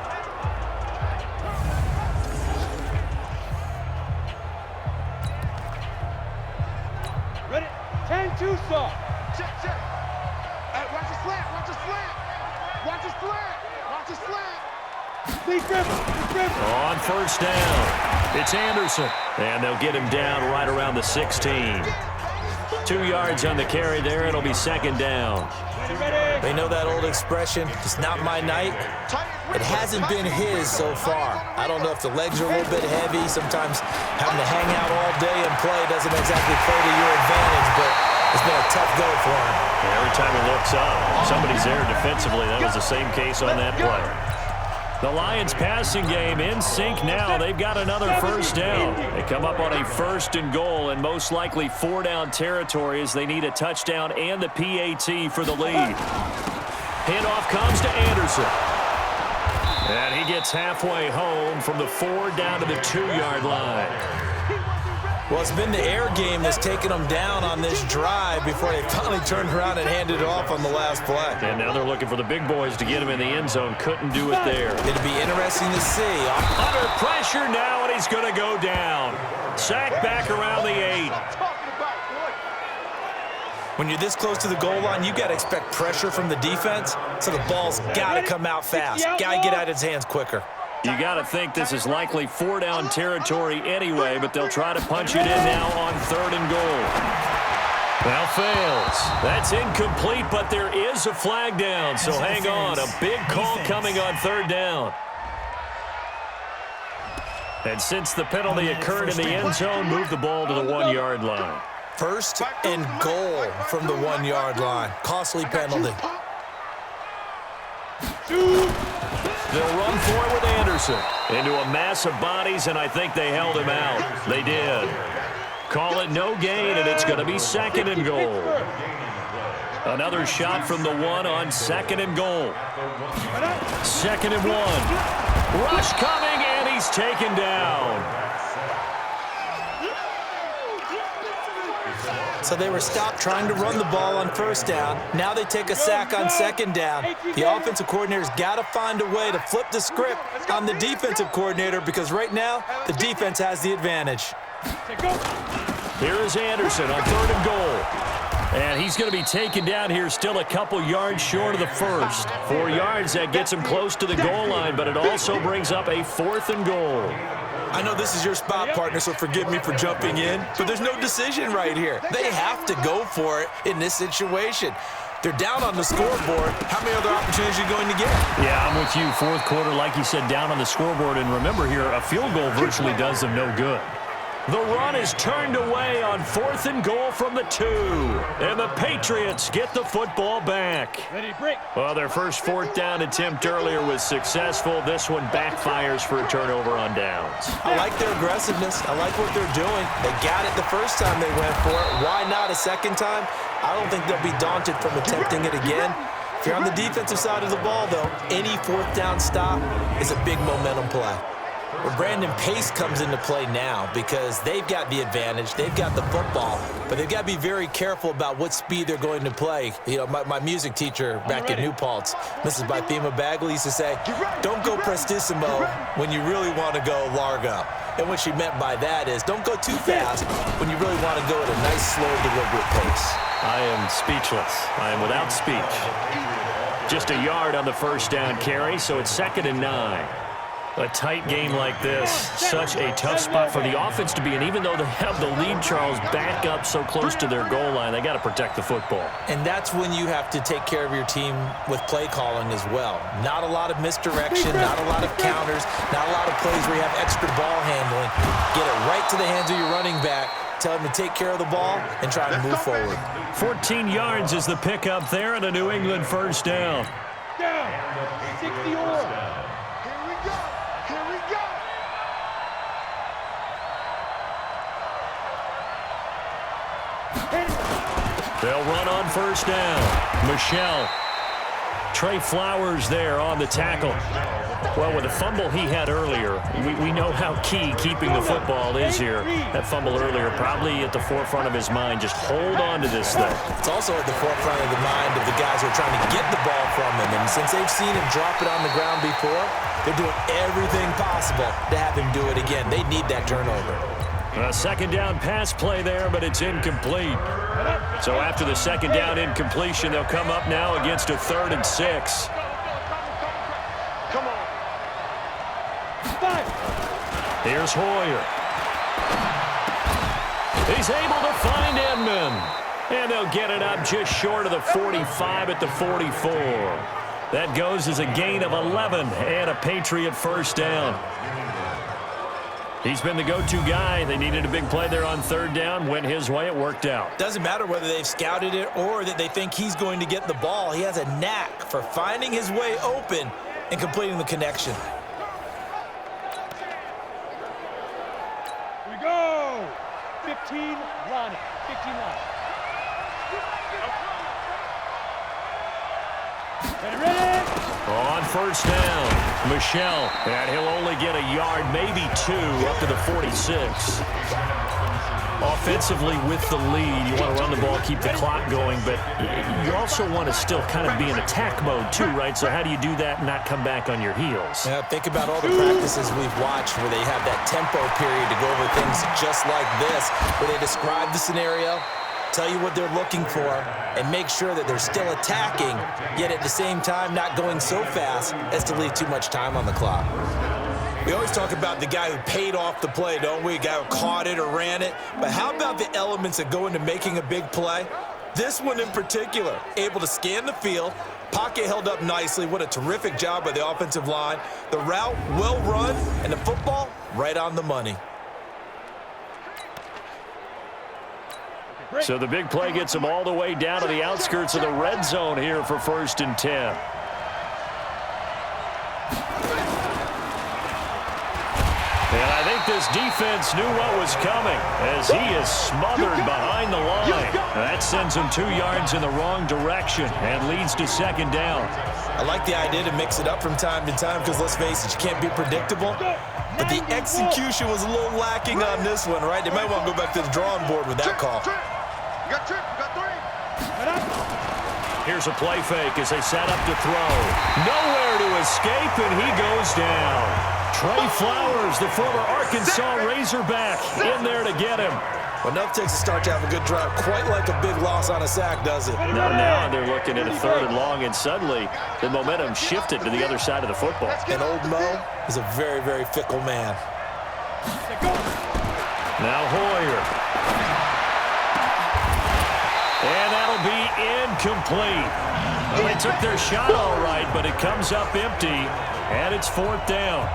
Ready? 10-2 soft. Check, check. Hey, watch the slant, watch the slant. Watch the slant, watch the slant. Lee Griffin. On first down, it's Anderson. And they'll get him down right around the 16. 2 yards on the carry there. It'll be second down. Ready? They know that old expression, it's not my night. It hasn't been his so far. I don't know if the legs are a little bit heavy. Sometimes having to hang out all day and play doesn't exactly play to your advantage, but it's been a tough go for him. Every time he looks up, somebody's there defensively. That was the same case on that play. The Lions passing game in sync now. They've got another first down. They come up on a 1st and goal and most likely 4-down territory as they need a touchdown and the PAT for the lead. Handoff comes to Anderson. And he gets halfway home from the 4 down to the 2-yard line. Well, it's been the air game that's taken them down on this drive before they finally turned around and handed it off on the last play. And now they're looking for the big boys to get him in the end zone. Couldn't do it there. It'll be interesting to see. Under pressure now, and he's going to go down. Sack back around the 8. When you're this close to the goal line, you got to expect pressure from the defense, so the ball's got to come out fast. Got to get out of his hands quicker. You got to think this is likely 4-down territory anyway, but they'll try to punch it in now on 3rd and goal. Now fails. That's incomplete, but there is a flag down, so hang on. A big call coming on 3rd down. And since the penalty occurred in the end zone, move the ball to the 1-yard line. 1st and goal from the 1-yard line. Costly penalty. They'll run for it with Anderson. Into a mass of bodies, and I think they held him out. They did. Call it no gain, and it's going to be 2nd and goal. Another shot from the 1 on 2nd and goal. 2nd and 1. Rush coming, and he's taken down. So they were stopped trying to run the ball on 1st down. Now they take a sack on 2nd down. The offensive coordinator's got to find a way to flip the script on the defensive coordinator because right now the defense has the advantage. Here is Anderson on 3rd and goal. And he's going to be taken down here still a couple yards short of the 1st. 4 yards, that gets him close to the goal line, but it also brings up a 4th and goal. I know this is your spot, partner, so forgive me for jumping in, but there's no decision right here. They have to go for it in this situation. They're down on the scoreboard. How many other opportunities are you going to get? Yeah, I'm with you. 4th quarter, like you said, down on the scoreboard. And remember here, a field goal virtually does them no good. The run is turned away on 4th and goal from the 2. And the Patriots get the football back. Ready, break. Well, their first 4th down attempt earlier was successful. This one backfires for a turnover on downs. I like their aggressiveness. I like what they're doing. They got it the first time they went for it. Why not a second time? I don't think they'll be daunted from attempting it again. If you're on the defensive side of the ball, though, any 4th down stop is a big momentum play. Well, Brandon, pace comes into play now because they've got the advantage. They've got the football, but they've got to be very careful about what speed they're going to play. You know, my music teacher back at New Paltz, Mrs. Bythema Bagley, used to say, don't go prestissimo when you really want to go largo. And what she meant by that is don't go too fast when you really want to go at a nice, slow, deliberate pace. I am speechless. I am without speech. Just a yard on the 1st down carry, so it's 2nd and 9. A tight game like this, such a tough spot for the offense to be in. Even though they have the lead, Charles, back up so close to their goal line, they got to protect the football. And that's when you have to take care of your team with play calling as well. Not a lot of misdirection, not a lot of counters, not a lot of plays where you have extra ball handling. Get it right to the hands of your running back. Tell him to take care of the ball and try to move forward. 14 yards is the pickup there and a New England 1st down. Down. 60 or. They'll run on 1st down. Michelle. Trey Flowers there on the tackle. Well, with the fumble he had earlier, we know how key keeping the football is here. That fumble earlier probably at the forefront of his mind. Just hold on to this thing. It's also at the forefront of the mind of the guys who are trying to get the ball from him. And since they've seen him drop it on the ground before, they're doing everything possible to have him do it again. They need that turnover. A second down pass play there, but it's incomplete. So after the second down incompletion, they'll come up now against a 3rd and 6. Come on. Here's Hoyer. He's able to find Edmond. And they'll get it up just short of the 45 at the 44. That goes as a gain of 11 and a Patriot first down. He's been the go-to guy. They needed a big play there on 3rd down. Went his way. It worked out. Doesn't matter whether they've scouted it or that they think he's going to get the ball. He has a knack for finding his way open and completing the connection. Here we go. 15 Lonnie. 15 Lonnie. Ready? On first down, Michelle. And he'll only get a yard, maybe 2, up to the 46. Offensively with the lead, you want to run the ball, keep the clock going, but you also want to still kind of be in attack mode too, right? So how do you do that and not come back on your heels? Yeah, think about all the practices we've watched where they have that tempo period to go over things just like this, where they describe the scenario, tell you what they're looking for, and make sure that they're still attacking, yet at the same time not going so fast as to leave too much time on the clock. We always talk about the guy who paid off the play, don't we? A guy who caught it or ran it. But how about the elements that go into making a big play? This one in particular, able to scan the field, pocket held up nicely. What a terrific job by the offensive line. The route well run, and the football right on the money. So the big play gets them all the way down to the outskirts of the red zone here for 1st and 10. And I think this defense knew what was coming as he is smothered behind the line. That sends him 2 yards in the wrong direction and leads to 2nd down. I like the idea to mix it up from time to time because, let's face it, you can't be predictable. But the execution was a little lacking on this one, right? They might want to go back to the drawing board with that call. You got 3. Here's a play fake as they set up to throw. Nowhere to escape, and he goes down. Trey Flowers, the former Arkansas Razorback, in there to get him. Well, enough takes a start to have a good drive. Quite like a big loss on a sack, does it? Now they're looking at a 3rd and long, and suddenly the momentum shifted to the other side of the football. And old Mo is a very, very fickle man. Now Hoyer. And that'll be incomplete. Well, they took their shot all right, but it comes up empty, and it's 4th down.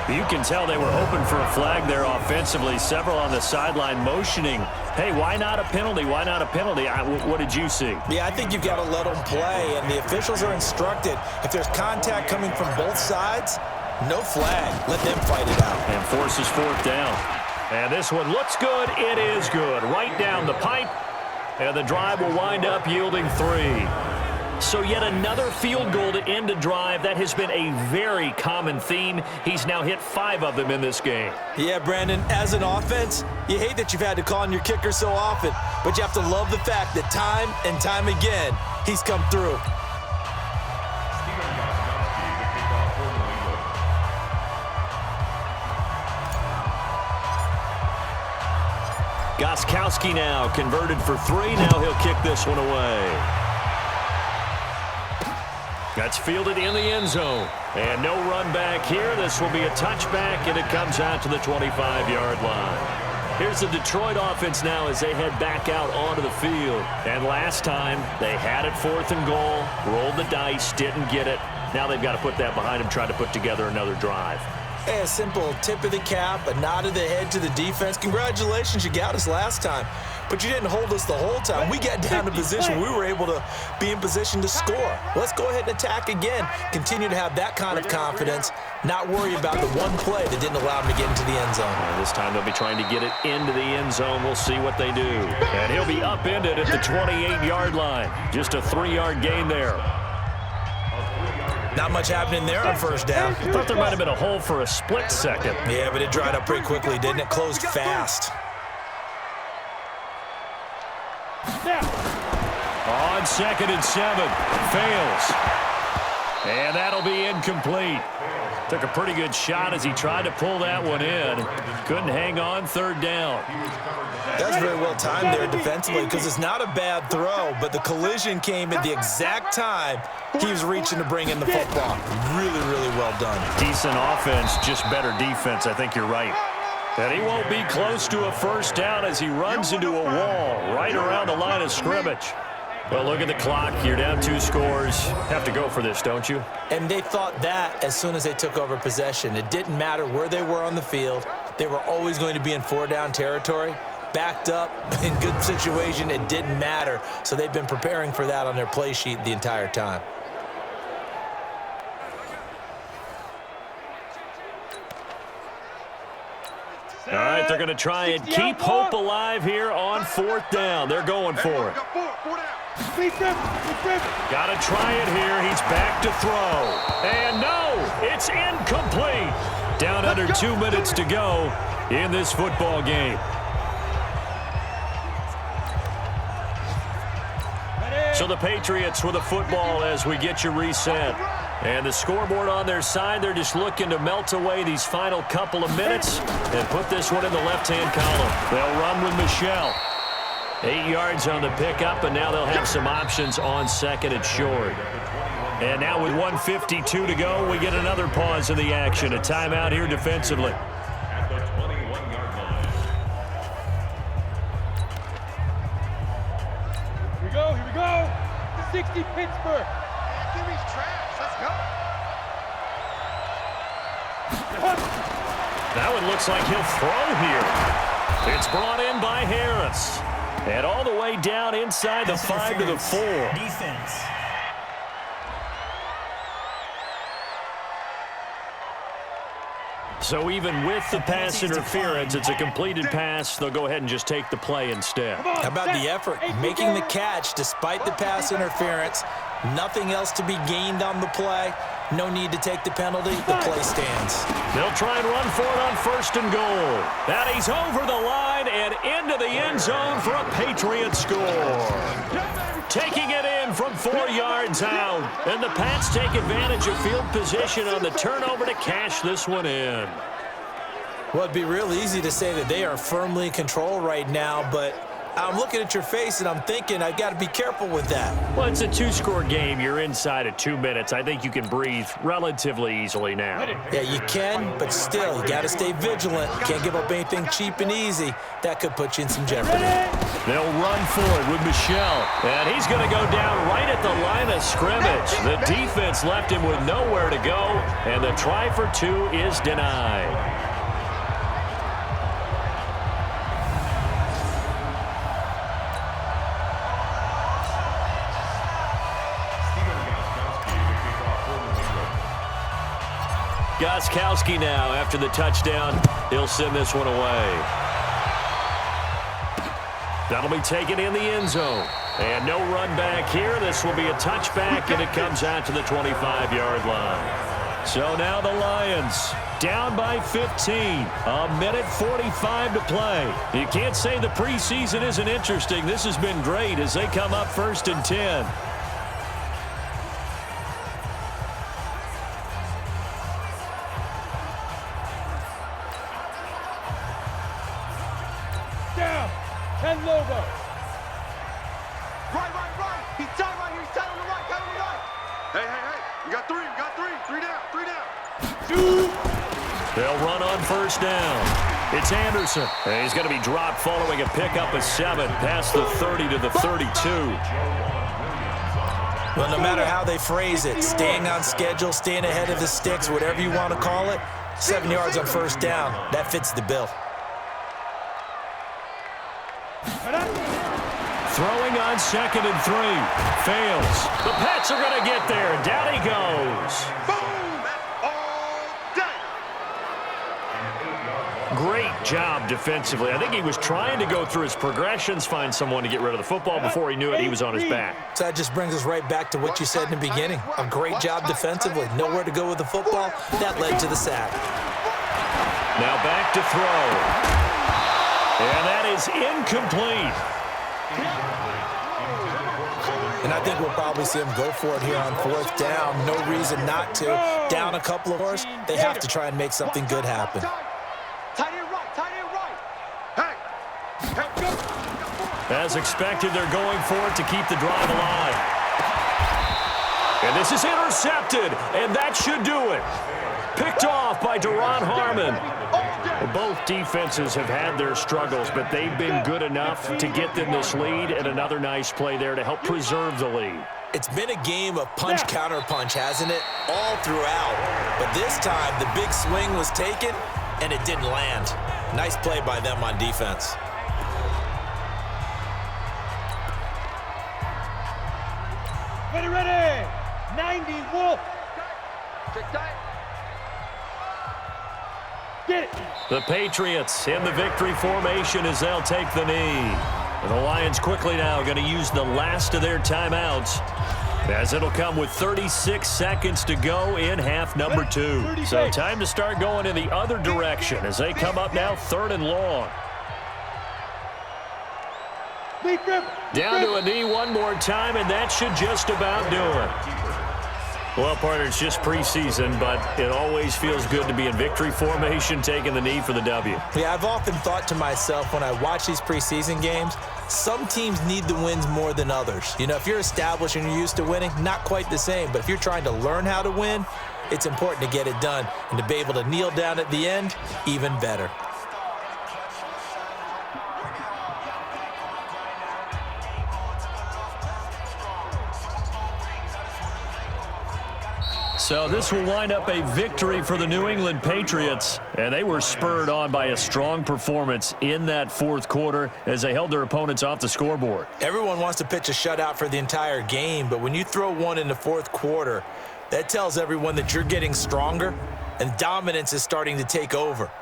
You can tell they were hoping for a flag there offensively. Several on the sideline motioning, hey, why not a penalty? Why not a penalty? What did you see? Yeah, I think you've got to let them play, and the officials are instructed. If there's contact coming from both sides, no flag. Let them fight it out. And forces 4th down. And this one looks good. It is good. Right down the pipe. And the drive will wind up yielding 3. So yet another field goal to end a drive. That has been a very common theme. He's now hit 5 of them in this game. Yeah, Brandon, as an offense, you hate that you've had to call on your kicker so often, but you have to love the fact that time and time again, he's come through. Gostkowski now converted for 3. Now he'll kick this one away. That's fielded in the end zone. And no run back here. This will be a touchback, and it comes out to the 25-yard line. Here's the Detroit offense now as they head back out onto the field. And last time, they had it 4th and goal, rolled the dice, didn't get it. Now they've got to put that behind them, try to put together another drive. Hey, a simple tip of the cap, a nod of the head to the defense. Congratulations, you got us last time. But you didn't hold us the whole time. We got down to position. We were able to be in position to score. Let's go ahead and attack again. Continue to have that kind of confidence. Not worry about the one play that didn't allow him to get into the end zone. This time they'll be trying to get it into the end zone. We'll see what they do. And he'll be upended at the 28-yard line. Just a 3-yard gain there. Not much happening there on first down. I thought there might have been a hole for a split second. Yeah, but it dried up pretty quickly, didn't it? Closed fast. On 2nd and 7. Fails. And that'll be incomplete. Took a pretty good shot as he tried to pull that one in. Couldn't hang on 3rd down. That's very well timed there defensively because it's not a bad throw, but the collision came at the exact time he was reaching to bring in the football. Really, really well done. Decent offense, just better defense. I think you're right. And he won't be close to a first down as he runs into a wall right around the line of scrimmage. Well, look at the clock. You're down 2 scores. Have to go for this, don't you? And they thought that as soon as they took over possession. It didn't matter where they were on the field. They were always going to be in 4-down territory. Backed up, in good situation, it didn't matter. So they've been preparing for that on their play sheet the entire time. All right, they're going to try and keep hope alive here on 4th down. They're going for it. Got to try it here. He's back to throw. And no, it's incomplete. Down under 2 minutes to go in this football game. So the Patriots with the football as we get you reset. And the scoreboard on their side, they're just looking to melt away these final couple of minutes and put this one in the left-hand column. They'll run with Michelle. 8 yards on the pickup, and now they'll have some options on 2nd and short. And now with 1:52 to go, we get another pause in the action. A timeout here defensively. At the 21-yard line. Here we go. 60 Pittsburgh. Give me trash. Let's go. That one looks like he'll throw here. It's brought in by Harris. And all the way down inside the 5 to the 4. Defense. So even with the pass interference, it's a completed pass. They'll go ahead and just take the play instead. How about the effort? Making the catch despite the pass interference. Nothing else to be gained on the play. No need to take the penalty. The play stands. They'll try and run for it on 1st and goal. And he's over the line and into the end zone for a Patriots score. Taking it in from 4 yards out. And the Pats take advantage of field position on the turnover to cash this one in. Well, it'd be real easy to say that they are firmly in control right now, but I'm looking at your face and I'm thinking I've got to be careful with that. Well, it's a 2-score game. You're inside of 2 minutes. I think you can breathe relatively easily now. Yeah, you can, but still, you got to stay vigilant. Can't give up anything cheap and easy. That could put you in some jeopardy. They'll run for it with Michelle. And he's going to go down right at the line of scrimmage. The defense left him with nowhere to go, and the try for 2 is denied. Gostkowski now after the touchdown. He'll send this one away. That'll be taken in the end zone. And no run back here. This will be a touchback, and it comes out to the 25-yard line. So now the Lions down by 15. A minute 45 to play. You can't say the preseason isn't interesting. This has been great as they come up 1st and 10. Down. 10 logo. Right. He's tight right here. He's tight on the right. Tight on the right. Hey. You got 3. You got 3. 3 down. 3 down. 2. They'll run on 1st down. It's Anderson. And he's going to be dropped following a pickup of 7 past the 30 to the 32. Well, no matter how they phrase it, staying on schedule, staying ahead of the sticks, whatever you want to call it, 7 yards on 1st down, that fits the bill. Throwing on 2nd and 3. Fails. The Pats are going to get there. Down he goes. Boom. All day. Great job defensively. I think he was trying to go through his progressions, find someone to get rid of the football. Before he knew it, he was on his back. So that just brings us right back to what you said in the beginning. A great job defensively. Nowhere to go with the football. That led to the sack. Now back to throw. And that is incomplete. And I think we'll probably see him go for it here on 4th down. No reason not to. Down a couple of horse, they have to try and make something good happen. Tight end right, tight end right. Hey, go. As expected, they're going for it to keep the drive alive. And this is intercepted, and that should do it. Picked off by Duron Harmon. Both defenses have had their struggles, but they've been good enough to get them this lead, and another nice play there to help preserve the lead. It's been a game of punch-counter-punch, hasn't it? All throughout. But this time, the big swing was taken, and it didn't land. Nice play by them on defense. Ready, 90, Wolf. Check tight. Get it. The Patriots in the victory formation as they'll take the knee. And the Lions quickly now going to use the last of their timeouts, as it'll come with 36 seconds to go in half number 2. So time to start going in the other direction as they come up now 3rd and long. Down to a knee one more time, and that should just about do it. Well, partner, it's just preseason, but it always feels good to be in victory formation, taking the knee for the W. Yeah, I've often thought to myself when I watch these preseason games, some teams need the wins more than others. You know, if you're established and you're used to winning, not quite the same. But if you're trying to learn how to win, it's important to get it done. And to be able to kneel down at the end, even better. So this will wind up a victory for the New England Patriots, and they were spurred on by a strong performance in that 4th quarter as they held their opponents off the scoreboard. Everyone wants to pitch a shutout for the entire game, but when you throw one in the 4th quarter, that tells everyone that you're getting stronger and dominance is starting to take over, right?